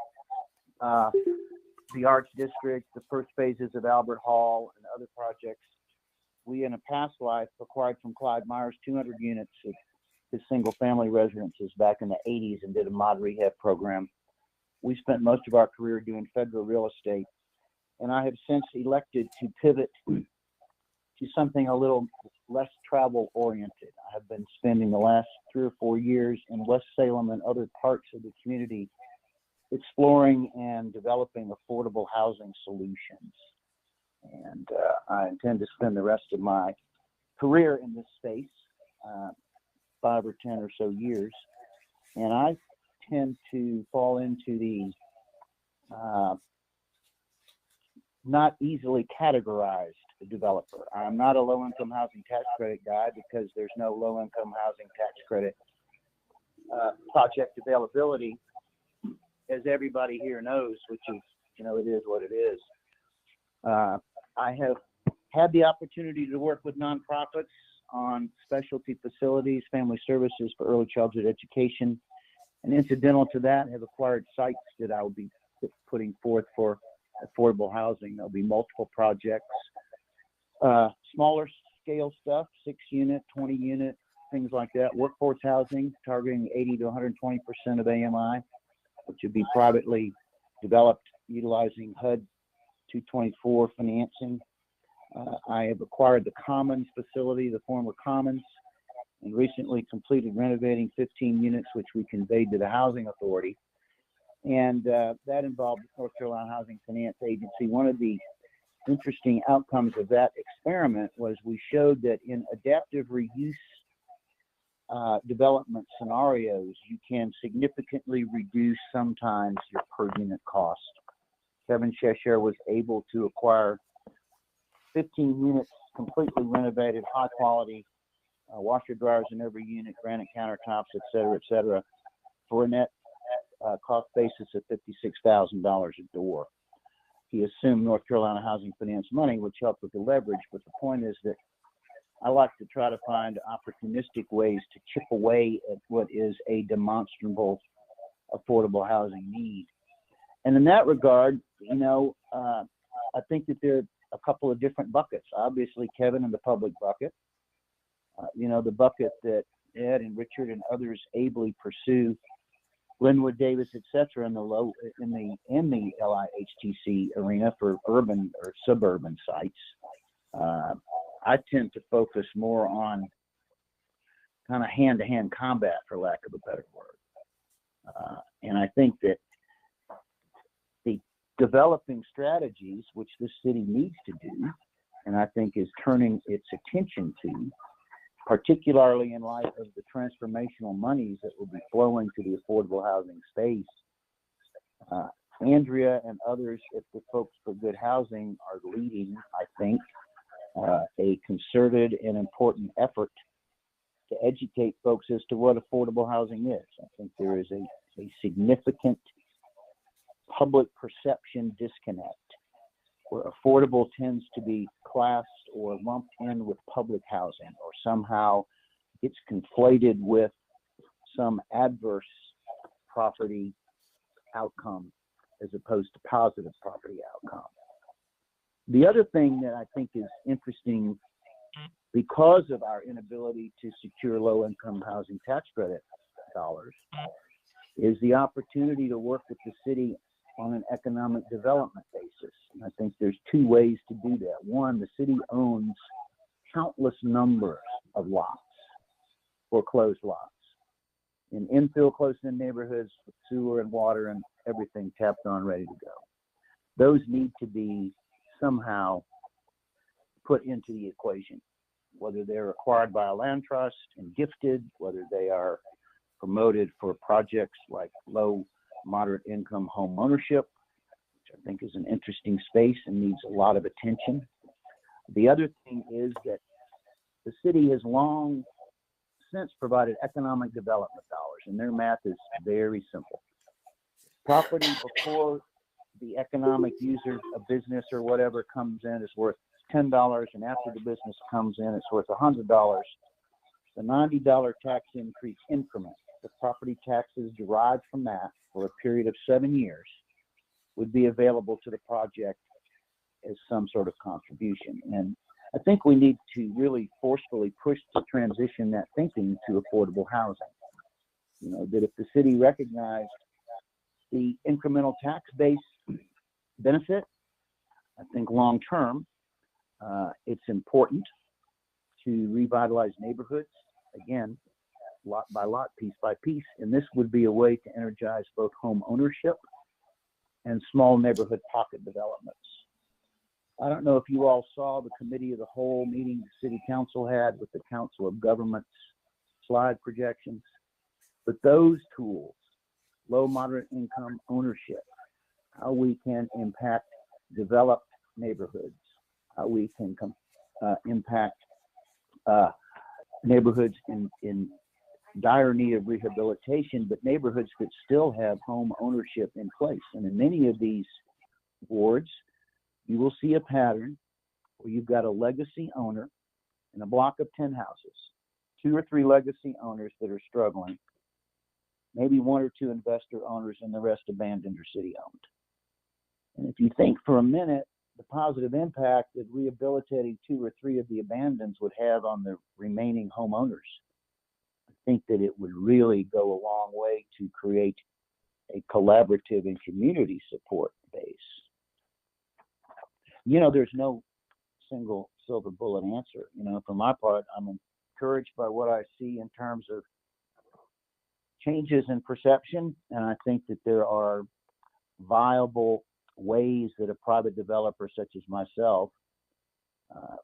Speaker 18: The Arts District, the first phases of Albert Hall, and other projects. We, in a past life, acquired from Clyde Myers 200 units of his single-family residences back in the 80s and did a mod rehab program. We spent most of our career doing federal real estate, and I have since elected to pivot to something a little less travel-oriented. I have been spending the last 3 or 4 years in West Salem and other parts of the community exploring and developing affordable housing solutions. And I intend to spend the rest of my career in this space, 5 or 10 or so years. And I tend to fall into the not easily categorized developer. I'm not a low-income housing tax credit guy because there's no low-income housing tax credit project availability, as everybody here knows, which is, it is what it is. I have had the opportunity to work with nonprofits on specialty facilities, family services for early childhood education, and incidental to that, have acquired sites that I will be putting forth for affordable housing. There'll be multiple projects, smaller scale stuff, 6-unit, 20-unit, things like that. Workforce housing, targeting 80 to 120% of AMI, which would be privately developed utilizing HUD 224 financing. I have acquired the Commons facility, the former Commons, and recently completed renovating 15 units, which we conveyed to the Housing Authority. And that involved North Carolina Housing Finance Agency. One of the interesting outcomes of that experiment was we showed that in adaptive reuse development scenarios, you can significantly reduce sometimes your per unit cost. Kevin Cheshire was able to acquire 15 units, completely renovated, high quality, washer dryers in every unit, granite countertops, et cetera, for a net cost basis of $56,000 a door. He assumed North Carolina Housing Finance money, which helped with the leverage, but the point is that I like to try to find opportunistic ways to chip away at what is a demonstrable affordable housing need. And in that regard, I think that there are a couple of different buckets. Obviously, Kevin in the public bucket, the bucket that Ed and Richard and others ably pursue, Glenwood, Davis, et cetera, in the LIHTC arena for urban or suburban sites. I tend to focus more on kind of hand-to-hand combat, for lack of a better word. And I think that the developing strategies, which this city needs to do, and I think is turning its attention to, particularly in light of the transformational monies that will be flowing to the affordable housing space. Andrea and others at the Folks for Good Housing are leading, I think, a concerted and important effort to educate folks as to what affordable housing is. I think there is a significant public perception disconnect where affordable tends to be classed or lumped in with public housing, or somehow it's conflated with some adverse property outcome as opposed to positive property outcome. The other thing that I think is interesting, because of our inability to secure low-income housing tax credit dollars, is the opportunity to work with the city on an economic development basis. And I think there's 2 ways to do that. One, the city owns countless numbers of lots, foreclosed lots, in infill close-in neighborhoods with sewer and water and everything tapped on, ready to go. Those need to be somehow put into the equation, whether they're acquired by a land trust and gifted, whether they are promoted for projects like low moderate income home ownership, which I think is an interesting space and needs a lot of attention. The other thing is that the city has long since provided economic development dollars, and their math is very simple. Property before the economic user, a business or whatever, comes in is worth $10, and after the business comes in, it's worth $100. The $90 tax increase increment, the property taxes derived from that for a period of 7 years, would be available to the project as some sort of contribution. And I think we need to really forcefully push to transition that thinking to affordable housing. You know, that if the city recognized the incremental tax base benefit, I think long term, it's important to revitalize neighborhoods, again, lot by lot, piece by piece. And this would be a way to energize both home ownership and small neighborhood pocket developments. I don't know if you all saw the committee of the whole meeting the city council had with the Council of Governments slide projections, but those tools, low moderate income ownership, how we can impact developed neighborhoods, how we can impact neighborhoods in dire need of rehabilitation, but neighborhoods that still have home ownership in place. And in many of these wards, you will see a pattern where you've got a legacy owner in a block of 10 houses, 2 or 3 legacy owners that are struggling, maybe 1 or 2 investor owners, and the rest abandoned or city owned. And if you think for a minute, the positive impact that rehabilitating 2 or 3 of the abandons would have on the remaining homeowners, I think that it would really go a long way to create a collaborative and community support base. You know, there's no single silver bullet answer. You know, for my part, I'm encouraged by what I see in terms of changes in perception, and I think that there are viable ways that a private developer such as myself,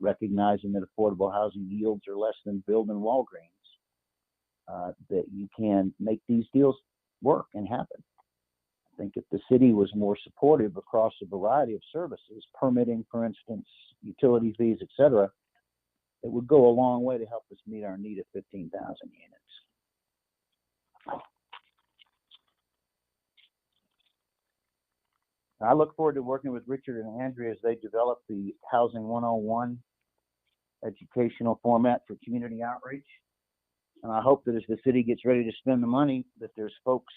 Speaker 18: recognizing that affordable housing yields are less than building Walgreens, that you can make these deals work and happen. I think if the city was more supportive across a variety of services, permitting, for instance, utility fees, et cetera, it would go a long way to help us meet our need of 15,000 units. I look forward to working with Richard and Andrea as they develop the Housing 101 educational format for community outreach. And I hope that as the city gets ready to spend the money, that there's folks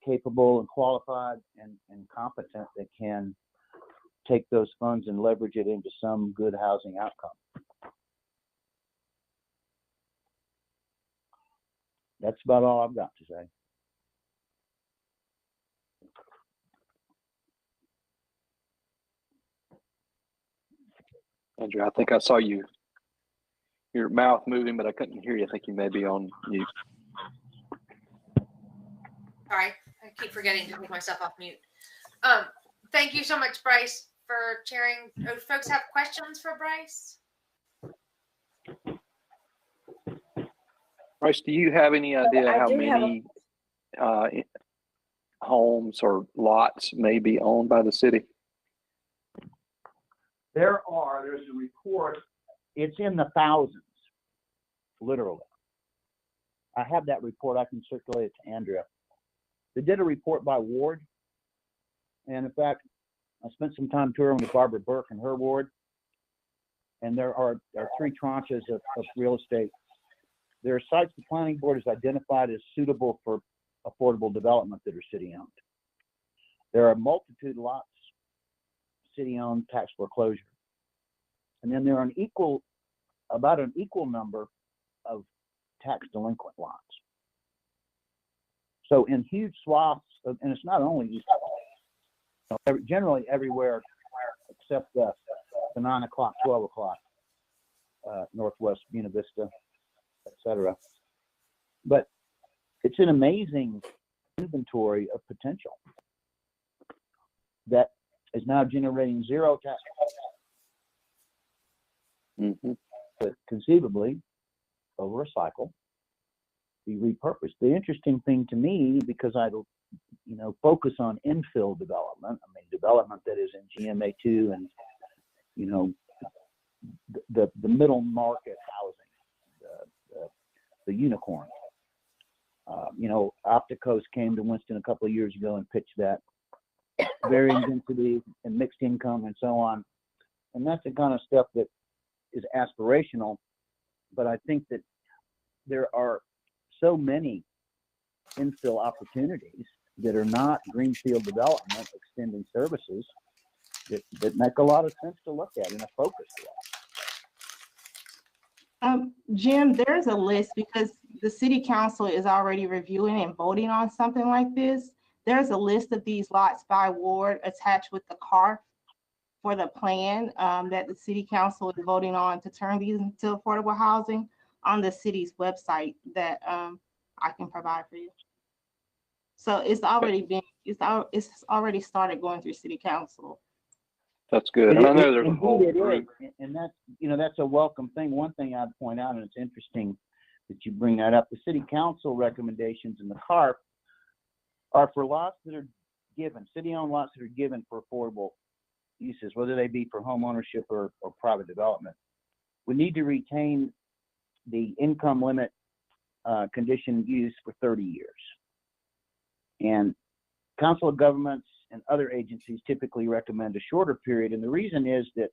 Speaker 18: capable and qualified and competent that can take those funds and leverage it into some good housing outcome. That's about all I've got to say.
Speaker 1: Andrew, I think I saw your mouth moving, but I couldn't hear you. I think you may be on mute.
Speaker 2: Sorry, I keep forgetting to take myself off mute. Thank you so much, Bryce, for sharing. Do folks have questions for Bryce?
Speaker 1: Bryce, do you have any idea how many homes or lots may be owned by the city?
Speaker 18: There's a report, it's in the thousands, literally. I have that report, I can circulate it to Andrea. They did a report by ward, and in fact, I spent some time touring with Barbara Burke and her ward, and there are 3 tranches of real estate. There are sites the planning board has identified as suitable for affordable development that are city-owned. There are a multitude of lots city-owned, tax foreclosure. And then there are about an equal number of tax delinquent lots. So in huge swaths, and it's not only, generally everywhere except the 9 o'clock, 12 o'clock, Northwest Buena Vista, et cetera. But it's an amazing inventory of potential that is now generating 0 tax. But conceivably, over a cycle, be repurposed. The interesting thing to me, because I, focus on infill development, I mean, development that is in GMA2 and, the middle market housing, the unicorn. Opticos came to Winston a couple of years ago and pitched that varying density and mixed income and so on. And that's the kind of stuff that is aspirational, but I think that there are so many infill opportunities that are not greenfield development, extending services that make a lot of sense to look at in a focused way.
Speaker 11: Jim, there's a list because the city council is already reviewing and voting on something like this. There's a list of these lots by ward attached with the CARF for the plan that the city council is voting on to turn these into affordable housing on the city's website that I can provide for you. So it's already it's already started going through city council.
Speaker 1: That's good. And I know there's a whole
Speaker 18: Indeed it
Speaker 1: group.
Speaker 18: is. And that's, that's a welcome thing. One thing I'd point out, and it's interesting that you bring that up, the city council recommendations in the CARF are for lots that are given, city-owned lots that are given for affordable uses, whether they be for home ownership or private development. We need to retain the income limit condition used for 30 years. And Council of Governments and other agencies typically recommend a shorter period. And the reason is that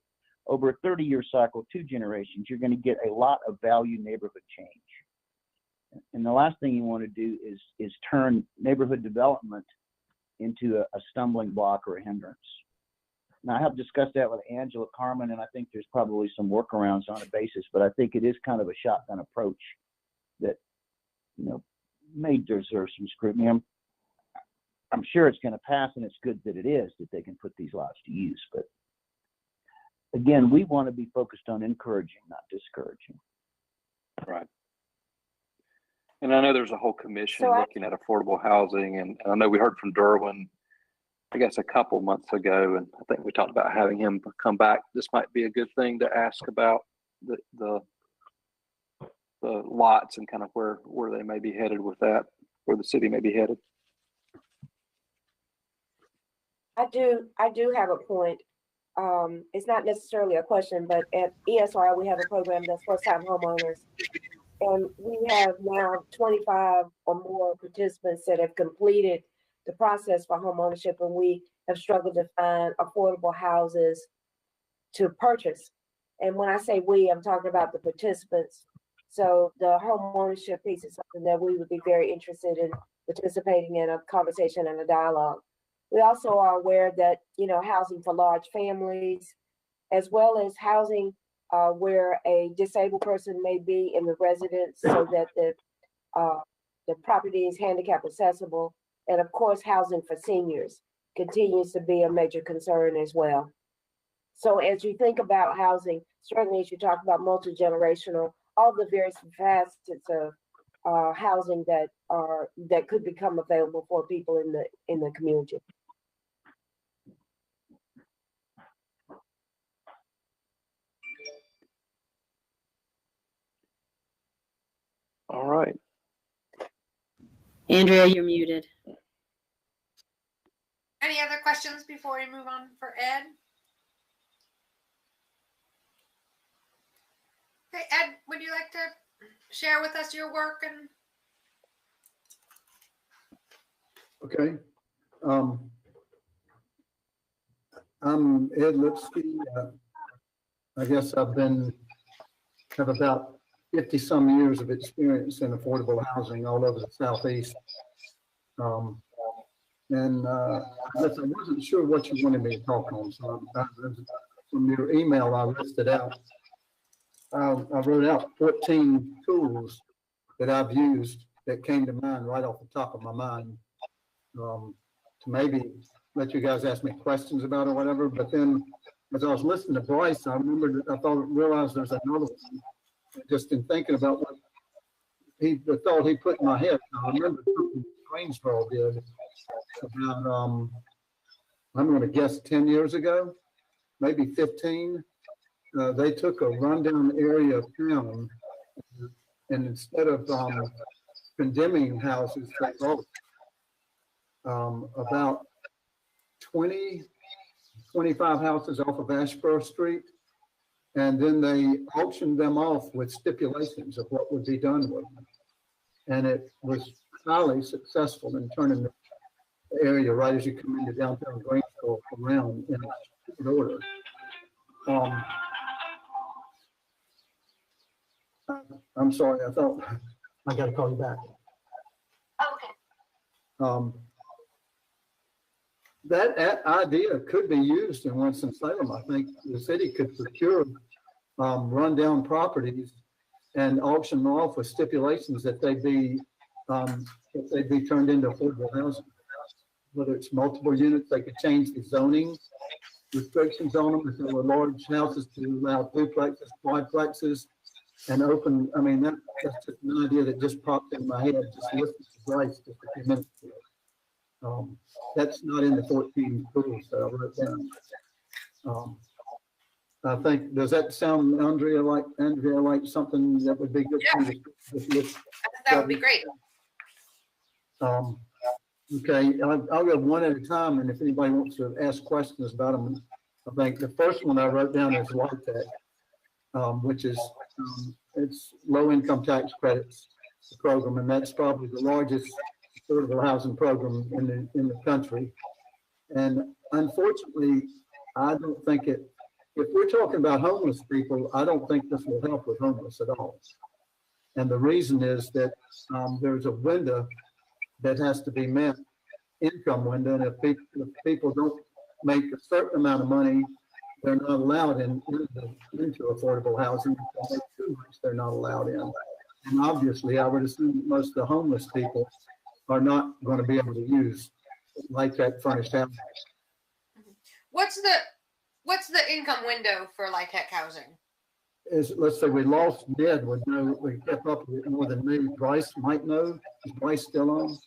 Speaker 18: over a 30-year cycle, 2 generations, you're going to get a lot of value neighborhood change. And the last thing you want to do is turn neighborhood development into a stumbling block or a hindrance. Now, I have discussed that with Angela Carmen, and I think there's probably some workarounds on a basis, but I think it is kind of a shotgun approach that, may deserve some scrutiny. I'm sure it's going to pass, and it's good that it is, that they can put these lots to use. But again, we want to be focused on encouraging, not discouraging.
Speaker 1: Right. And I know there's a whole commission looking at affordable housing, and I know we heard from Derwin, I guess, a couple months ago, and I think we talked about having him come back. This might be a good thing to ask about the lots and kind of where they may be headed with that, where the city may be headed.
Speaker 3: I do have a point. It's not necessarily a question, but at ESR, we have a program that's first-time homeowners. And we have now 25 or more participants that have completed the process for homeownership, and we have struggled to find affordable houses to purchase. And when I say we, I'm talking about the participants. So the homeownership piece is something that we would be very interested in participating in a conversation and a dialogue. We also are aware that, housing for large families, as well as housing where a disabled person may be in the residence so that the property is handicap accessible. And of course, housing for seniors continues to be a major concern as well. So as you think about housing, certainly as you talk about multi-generational, all the various facets of housing that could become available for people in the community.
Speaker 1: All right.
Speaker 19: Andrea, you're muted.
Speaker 2: Any other questions before we move on for Ed? Okay, Ed, would you like to share with us your work? And
Speaker 4: Okay. I'm Ed Lipsky. I guess have about 50 some years of experience in affordable housing all over the Southeast. And I wasn't sure what you wanted me to talk on. So from your email, I listed out, I wrote out 14 tools that I've used that came to mind right off the top of my mind to maybe let you guys ask me questions about it or whatever. But then as I was listening to Bryce, I realized there's another one. Just in thinking about what the thought he put in my head. I remember something Greensboro did about, I'm going to guess 10 years ago, maybe 15. They took a rundown area of town, and instead of condemning houses. They both about 20, 25 houses off of Ashborough Street. And then they auctioned them off with stipulations of what would be done with them. And it was highly successful in turning the area right as you come into downtown Grainsboro around in a order. I'm sorry, I thought I got to call you back. Okay. That idea could be used in Winston-Salem. I think the city could procure rundown properties and auction them off with stipulations that they be turned into affordable housing. Whether it's multiple units, they could change the zoning restrictions on them. If there were large houses, to allow duplexes, quadplexes, and open. I mean, that's just an idea that just popped in my head. Just listening to Bryce just a few minutes ago. That's not in the 14 rules that I wrote down. I think, does that sound, Andrea, like something that would be good?
Speaker 2: Yeah. That would be great.
Speaker 4: Okay, I'll go one at a time, and if anybody wants to ask questions about them, I think the first one I wrote down is LIHTC, which is it's low income tax credits program, and that's probably the largest affordable housing program in the country. And unfortunately, I don't think it. If we're talking about homeless people, I don't think this will help with homeless at all. And the reason is that there's a window that has to be met, income window, and if people don't make a certain amount of money, they're not allowed into affordable housing. If they make too much, they're not allowed in. And obviously, I would assume that most of the homeless people are not going to be able to use LIHTC furnished housing.
Speaker 2: What's the income window for LIHTC housing?
Speaker 4: Let's say we lost Ned, we kept up with it more than me. Bryce might know. Is Bryce still on?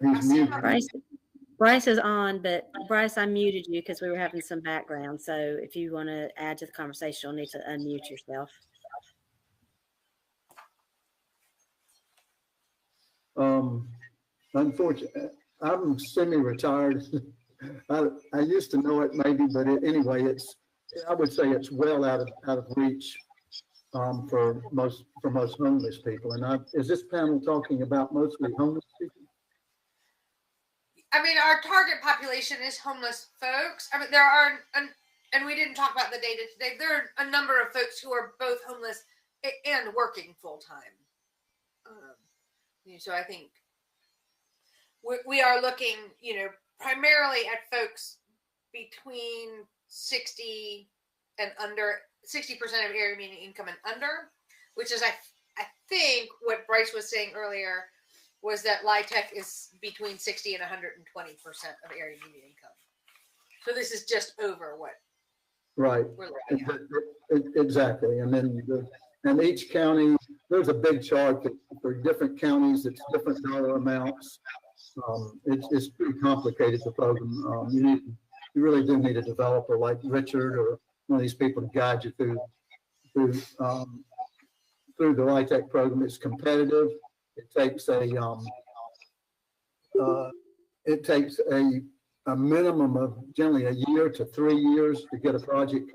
Speaker 4: He's muted.
Speaker 7: Bryce is on, but Bryce, I muted you because we were having some background. So if you want to add to the conversation, you'll need to unmute yourself.
Speaker 4: Unfortunately, I'm semi-retired. I used to know it maybe, but anyway, I would say it's well out of reach for most homeless people. And is this panel talking about mostly homeless people?
Speaker 2: I mean, our target population is homeless folks. I mean, there are, and we didn't talk about the data today. There are a number of folks who are both homeless and working full time. So I think we are looking, primarily at folks between 60 and under 60% of area median income and under, which is I think what Bryce was saying earlier was that LIHTC is between 60 and 120% of area median income. So this is just over what
Speaker 4: right
Speaker 2: we're looking at.
Speaker 4: Exactly. And then and each county, there's a big chart that for different counties, it's different dollar amounts. It's pretty complicated, the program. You really do need a developer like Richard or one of these people to guide you through the LIHTC program. It's competitive. It takes a minimum of generally a year to 3 years to get a project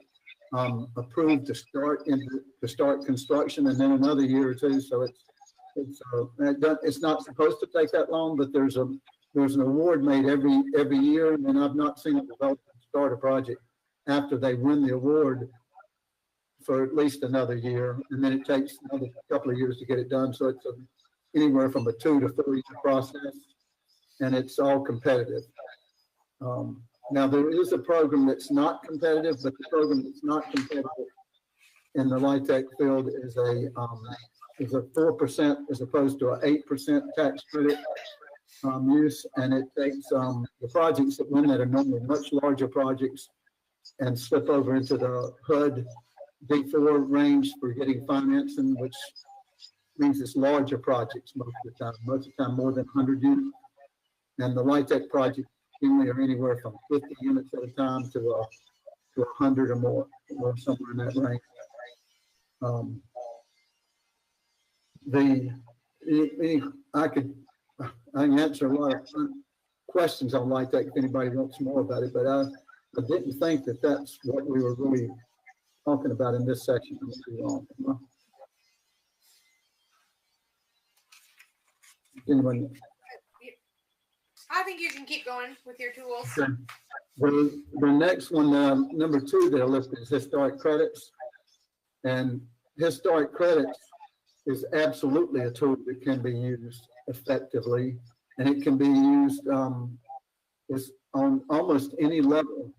Speaker 4: approved to start construction, and then another year or two. So it's not supposed to take that long, but there's an award made every year, and I've not seen a developer start a project after they win the award for at least another year, and then it takes another couple of years to get it done. So it's anywhere from a 2 to 4 year process, and it's all competitive. Now there is a program that's not competitive, but the program that's not competitive in the LIHTC field is a 4% as opposed to an 8% tax credit use, and it takes the projects that win that are normally much larger projects and slip over into the HUD D4 range for getting financing, which means it's larger projects most of the time more than 100 units. And the LIHTC projects generally are anywhere from 50 units at a time to 100 or more, or somewhere in that range. I can answer a lot of questions on like that if anybody wants more about it, but I didn't think that that's what we were really talking about in this section. Anyone?
Speaker 2: I think you can keep going with your tools.
Speaker 4: Okay. The next one, number 2 that I listed is historic credits. And historic credits is absolutely a tool that can be used effectively, and it can be used is on almost any level.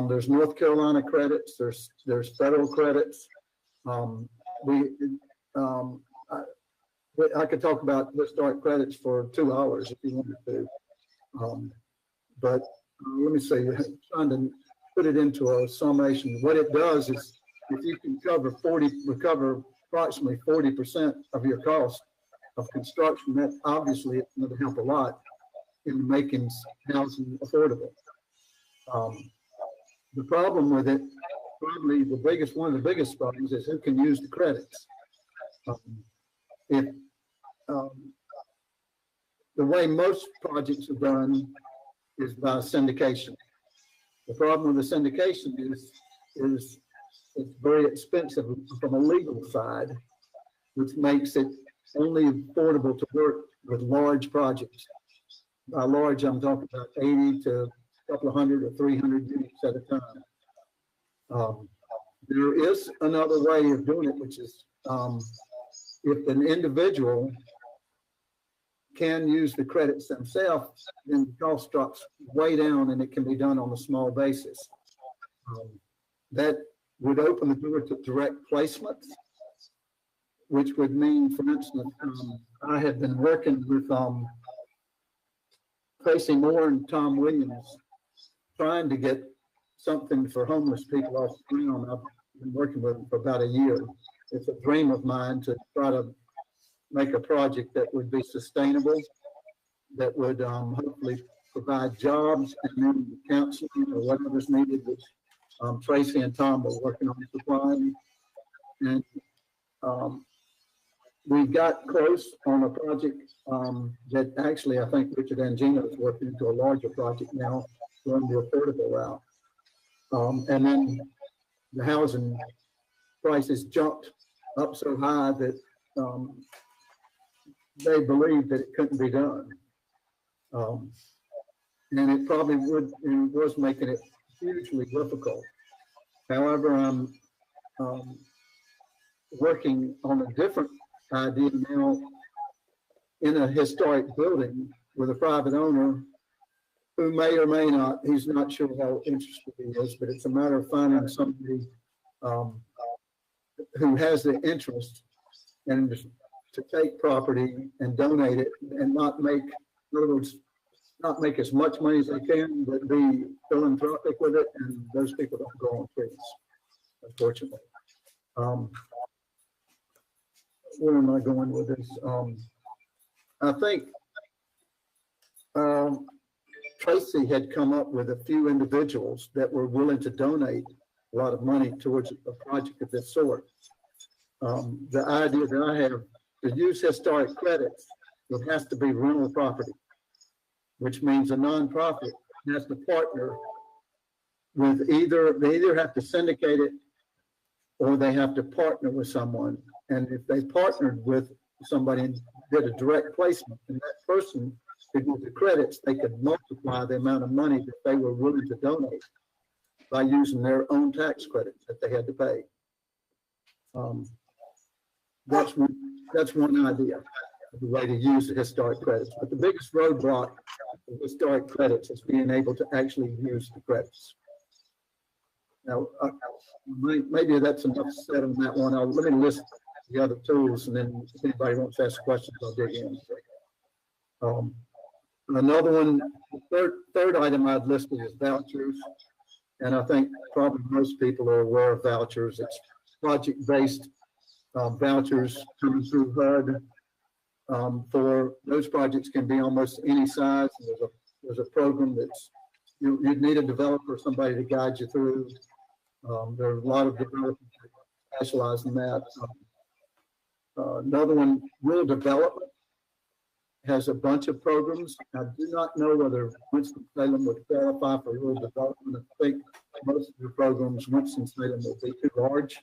Speaker 4: There's North Carolina credits, there's federal credits. I could talk about historic credits for 2 hours if you wanted to. But let me say, trying to put it into a summation. What it does is, if you can recover approximately 40% of your cost of construction, that obviously it's going to help a lot in making housing affordable. The problem with it, probably one of the biggest problems, is who can use the credits. The way most projects are done is by syndication. The problem with the syndication is it's very expensive from a legal side, which makes it only affordable to work with large projects. By large, I'm talking about 80 to a couple of hundred or 300 units at a time. There is another way of doing it, which is if an individual can use the credits themselves, then the cost drops way down and it can be done on a small basis. That would open the door to direct placements, which would mean, for instance, I had been working with Tracy Moore and Tom Williams, trying to get something for homeless people off the ground. I've been working with them for about a year. It's a dream of mine to try to make a project that would be sustainable, that would hopefully provide jobs and then counseling or whatever's needed, which Tracy and Tom were working on supplying. And we got close on a project that actually I think Richard Angino is working into a larger project now, going the affordable route. And then the housing prices jumped up so high that they believed that it couldn't be done. And it probably would, and was making it hugely difficult. However, I'm working on a different idea now in a historic building with a private owner who may or may not, he's not sure how interested he is, but it's a matter of finding somebody who has the interest and to take property and donate it and not make, in other words, not make as much money as they can, but be philanthropic with it, and those people don't go on trees, unfortunately. Where am I going with this? I think Tracy had come up with a few individuals that were willing to donate a lot of money towards a project of this sort. The idea that I have to use historic credits, it has to be rental property, which means a nonprofit has to partner with they either have to syndicate it or they have to partner with someone. And if they partnered with somebody and did a direct placement, and that person could use the credits, they could multiply the amount of money that they were willing to donate by using their own tax credits that they had to pay. That's one idea of the way to use the historic credits. But the biggest roadblock of historic credits is being able to actually use the credits. Now, maybe that's enough said on that one. Let me list the other tools, and then if anybody wants to ask questions, I'll dig in. Another one, the third item I've listed is vouchers. And I think probably most people are aware of vouchers. It's project-based vouchers coming through HUD. For those projects can be almost any size. There's a program that's, you'd need a developer, somebody to guide you through. There are a lot of developers that specialize in that. Another one, rural development, has a bunch of programs. I do not know whether Winston-Salem would qualify for rural development. I think most of the programs, Winston-Salem will be too large.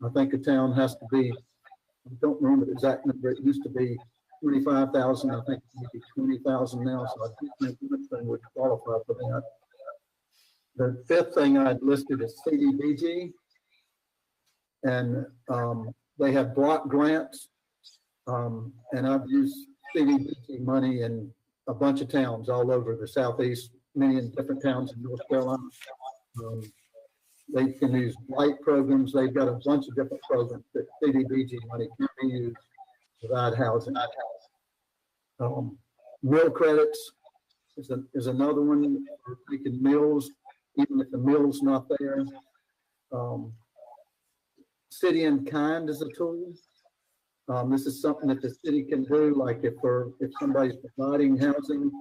Speaker 4: I think a town has to be, I don't remember the exact number, it used to be 25,000, I think it may be 20,000 now, so I do think Winston would qualify for that. The fifth thing I listed is Cdbg, and they have block grants, and I've used Cdbg money in a bunch of towns all over the Southeast, many in different towns in North Carolina. They can use blight programs. They've got a bunch of different programs that Cdbg money can be used to provide housing. Meal credits is another one for taking meals, even if the meal's not there. City in kind is a tool. This is something that the city can do, like if somebody's providing housing,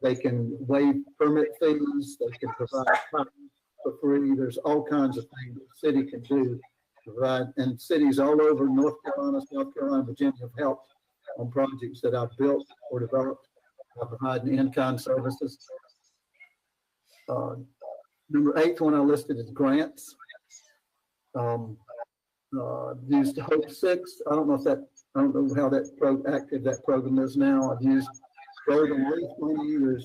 Speaker 4: they can waive permit fees, they can provide housing for free. There's all kinds of things the city can do to provide, and cities all over North Carolina, South Carolina, Virginia have helped on projects that I've built or developed by providing in-kind services. Number 8 one I listed is grants. Used Hope 6. I don't know how active that program is now. I've used Golden Leaf money.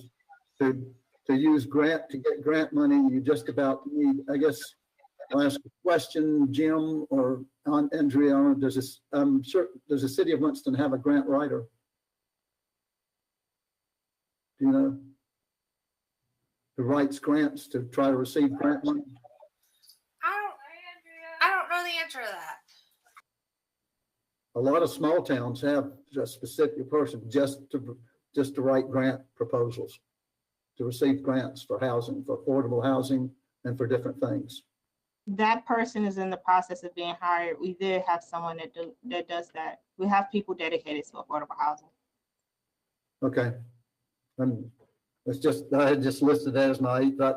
Speaker 4: To use grant, to get grant money, you just about need, I guess, I'll ask a question, Jim or Aunt Andrea, I'm sure, does the city of Winston have a grant writer? Do you know? Who writes grants to try to receive grant money?
Speaker 2: I don't know the answer to that.
Speaker 4: A lot of small towns have a specific person just to write grant proposals, to receive grants for housing, for affordable housing, and for different things.
Speaker 11: That person is in the process of being hired. We did have someone that does that. We have people dedicated to affordable housing.
Speaker 4: Okay. I had just listed that as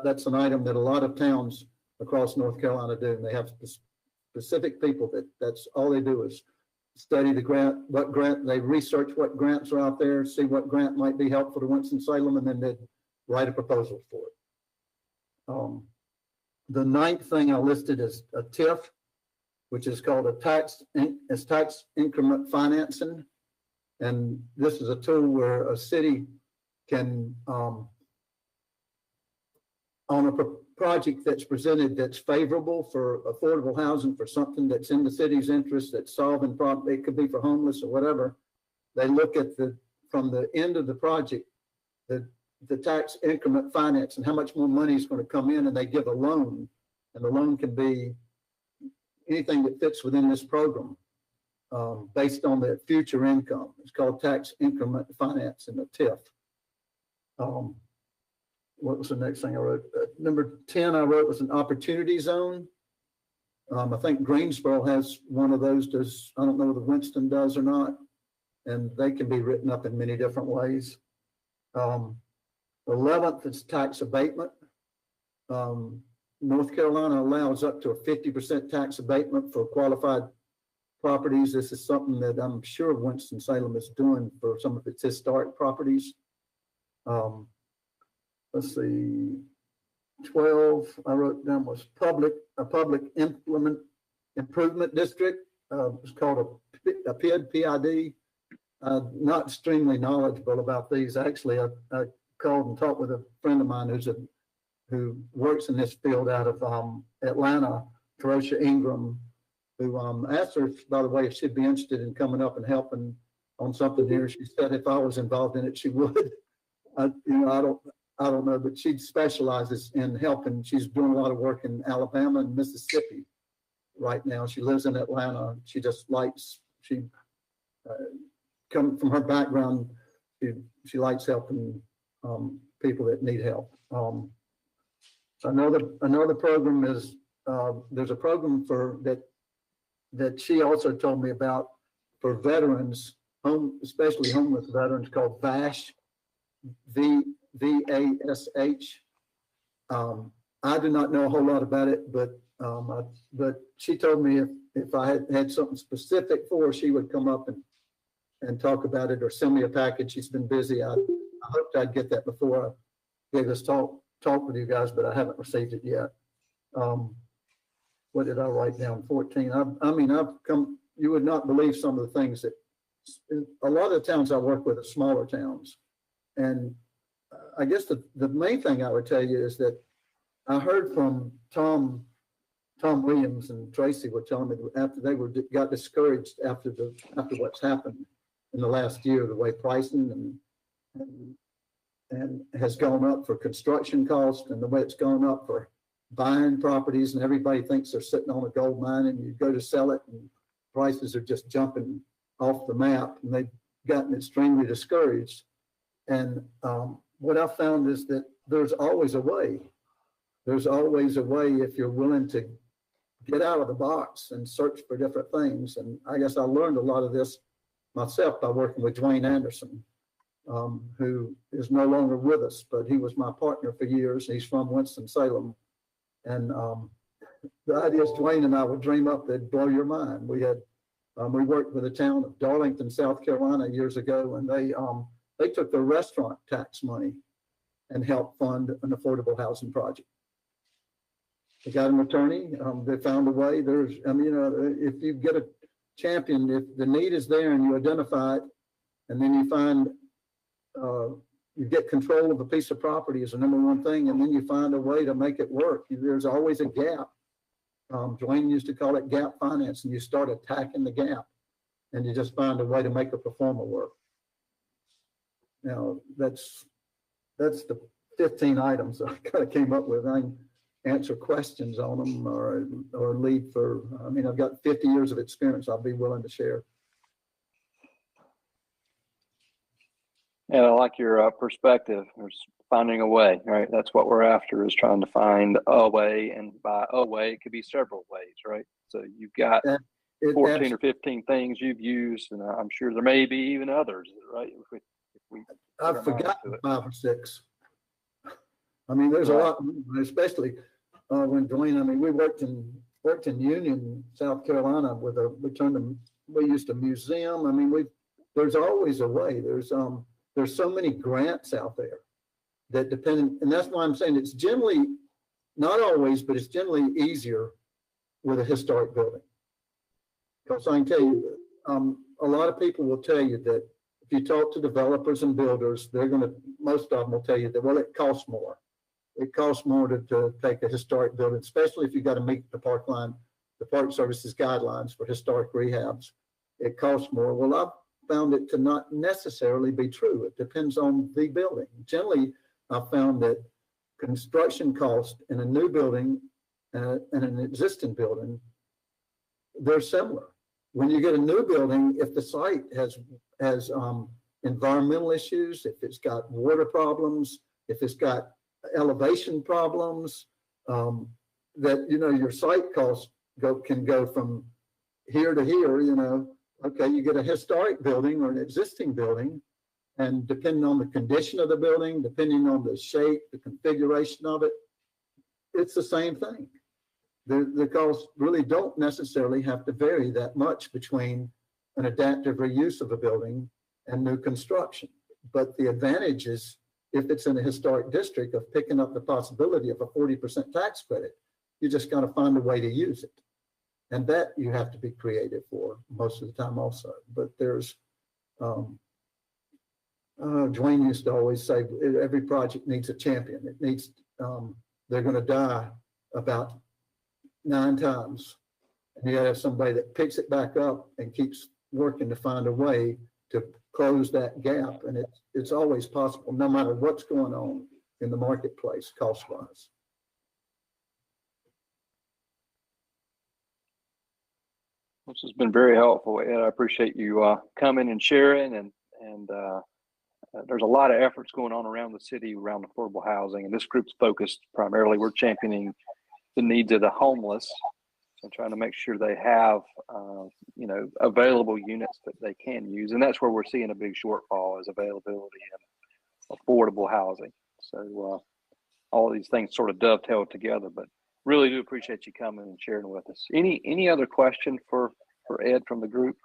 Speaker 4: that's an item that a lot of towns across North Carolina do. And they have specific people that's all they do is study the grant, they research what grants are out there, see what grant might be helpful to Winston-Salem, and then they write a proposal for it. The 9th thing I listed is a TIF, which is called tax increment financing. And this is a tool where a city can, on a project that's presented that's favorable for affordable housing, for something that's in the city's interest, that's solving problems, it could be for homeless or whatever, they look at from the end of the project, the tax increment finance and how much more money is going to come in, and they give a loan, and the loan can be anything that fits within this program based on the future income. It's called tax increment finance in the TIF. What was the next thing I wrote? Number 10 I wrote was an opportunity zone. I think Greensboro has one of those. I don't know whether Winston does or not, and they can be written up in many different ways. 11th is tax abatement. North Carolina allows up to a 50% tax abatement for qualified properties. This is something that I'm sure Winston-Salem is doing for some of its historic properties. Let's see, 12 I wrote down was a public improvement district. It's called a PID. Not extremely knowledgeable about these. Actually, I called and talked with a friend of mine who works in this field out of Atlanta, Terosha Ingram, who asked her, by the way, if she'd be interested in coming up and helping on something here. She said if I was involved in it, she would. I don't know, but she specializes in helping. She's doing a lot of work in Alabama and Mississippi right now. She lives in Atlanta. She just likes, come from her background, she likes helping people that need help. Another program is, there's a program that she also told me about for veterans, especially homeless veterans, called VASH, VASH. I do not know a whole lot about it, but But she told me if I had something specific for her, she would come up and talk about it or send me a package. She's been busy. I hoped I'd get that before I gave this talk with you guys, but I haven't received it yet. What did I write down? 14. I mean, I've come, you would not believe some of the things that a lot of the towns I work with are smaller towns. And I guess the main thing I would tell you is that I heard from Tom Williams and Tracy were telling me after they got discouraged after what's happened in the last year, the way pricing and has gone up for construction costs and the way it's gone up for buying properties, and everybody thinks they're sitting on a gold mine, and you go to sell it and prices are just jumping off the map, and they've gotten extremely discouraged. And what I found is that there's always a way. There's always a way if you're willing to get out of the box and search for different things. And I guess I learned a lot of this myself by working with Dwayne Anderson, who is no longer with us, but he was my partner for years. He's from Winston-Salem. And the ideas Dwayne and I would dream up that'd blow your mind. We worked with the town of Darlington, South Carolina years ago, and they took the restaurant tax money and helped fund an affordable housing project. They got an attorney. They found a way. If you get a champion, if the need is there and you identify it, and then you find you get control of a piece of property is the number one thing, and then you find a way to make it work. There's always a gap. Dwayne used to call it gap finance, and you start attacking the gap, and you just find a way to make a performer work. Now, that's the 15 items I kind of came up with. I can answer questions on them or lead for, I mean, I've got 50 years of experience I'll be willing to share.
Speaker 1: And I like your perspective. There's finding a way, right? That's what we're after, is trying to find a way. And by a way, it could be several ways, right? So you've got 14 or 15 things you've used, and I'm sure there may be even others, right?
Speaker 4: I've forgotten 5 or 6. I mean, there's a lot, especially when Dwayne, I mean, we worked in Union, South Carolina we used a museum. I mean, there's always a way. There's so many grants out there that depend, and that's why I'm saying it's generally, not always, but it's generally easier with a historic building. Because I can tell you, a lot of people will tell you that if you talk to developers and builders, most of them will tell you that, well, it costs more. It costs more to take a historic building, especially if you got to meet the Park Services guidelines for historic rehabs. It costs more. Well, I've found it to not necessarily be true. It depends on the building. Generally, I found that construction cost in a new building and an existing building, they're similar. When you get a new building, if the site has environmental issues, if it's got water problems, if it's got elevation problems, that, your site costs can go from here to here, Okay, you get a historic building or an existing building, and depending on the condition of the building, depending on the shape, the configuration of it, it's the same thing. The costs really don't necessarily have to vary that much between an adaptive reuse of a building and new construction. But the advantage is, if it's in a historic district, of picking up the possibility of a 40% tax credit. You just got to find a way to use it. And that you have to be creative for most of the time also. But there's, Dwayne used to always say, every project needs a champion. It needs, they're going to die about 9 times. And you got to have somebody that picks it back up and keeps working to find a way to close that gap. And it's always possible, no matter what's going on in the marketplace cost-wise.
Speaker 1: This has been very helpful, Ed. I appreciate you coming and sharing. And there's a lot of efforts going on around the city around affordable housing, and this group's focused primarily. We're championing the needs of the homeless and trying to make sure they have, available units that they can use, and that's where we're seeing a big shortfall, is availability and affordable housing. So all of these things sort of dovetail together, but really do appreciate you coming and sharing with us. Any other question for Ed from the group?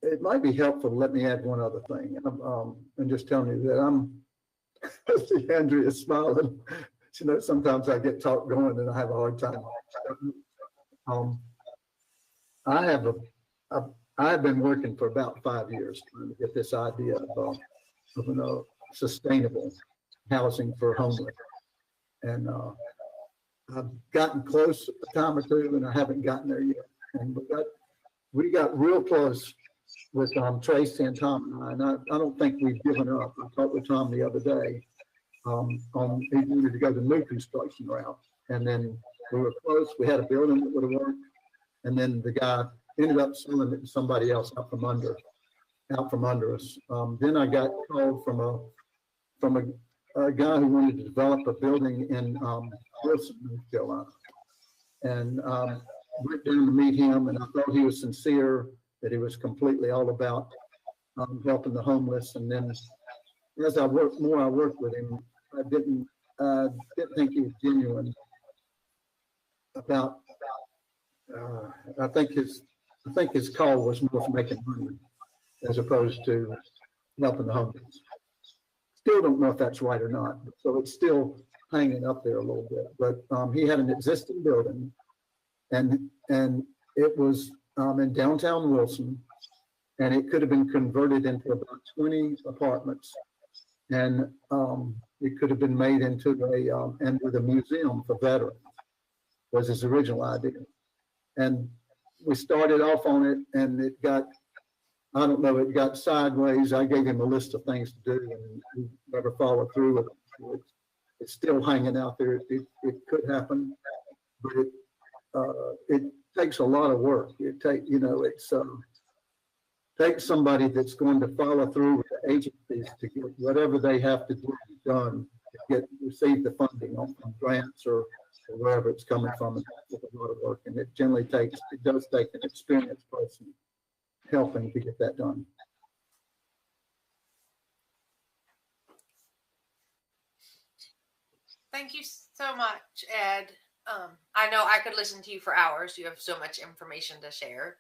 Speaker 4: It might be helpful to let me add one other thing. And just telling you that I see Andrea smiling. She knows sometimes I get talk going and I have a hard time. I have been working for about 5 years trying to get this idea of sustainable housing for homeless. And I've gotten close a time or two and I haven't gotten there yet. And we got real close with Tracy and Tom and I don't think we've given up. I talked with Tom the other day he wanted to go the new construction route. And then we were close. We had a building that would have worked. And then the guy ended up selling it to somebody else out from under us. Then I got called from a guy who wanted to develop a building in Wilson, North Carolina. And went down to meet him, and I thought he was sincere, that he was completely all about helping the homeless. And then as I worked with him, I didn't think he was genuine about. I think his call was more for making money as opposed to helping the homeless. Still don't know if that's right or not. So it's still hanging up there a little bit. But he had an existing building, and it was in downtown Wilson, and it could have been converted into about 20 apartments, and it could have been made into and with a museum for veterans was his original idea. And we started off on it, and it got, I don't know, it got sideways. I gave him a list of things to do, and he never followed through with it. So it's still hanging out there. It could happen, but it takes a lot of work. Takes somebody that's going to follow through with the agencies to get whatever they have to do done to receive the funding from grants or wherever it's coming from. It's a lot of work, and it does take an experienced person helping to get that done.
Speaker 2: Thank you so much, Ed. I know I could listen to you for hours. You have so much information to share.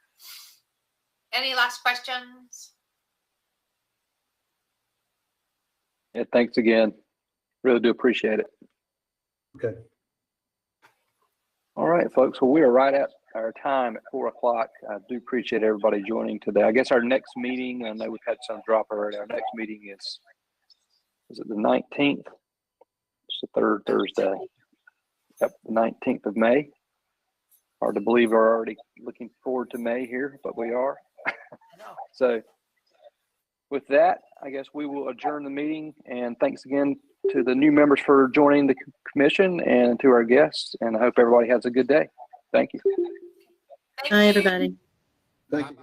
Speaker 2: Any last questions?
Speaker 1: Yeah, thanks again. Really do appreciate it.
Speaker 4: Okay.
Speaker 1: All right, folks. Well, we are right at our time at 4 o'clock. I do appreciate everybody joining today. I guess our next meeting, I know we've had some drop already. Our next meeting is it the 19th? It's the third Thursday. Yep, the 19th of May. Hard to believe we're already looking forward to May here, but we are. So with that, I guess we will adjourn the meeting. And thanks again to the new members for joining the commission and to our guests. And I hope everybody has a good day. Thank you.
Speaker 7: Bye, everybody.
Speaker 4: Thank you.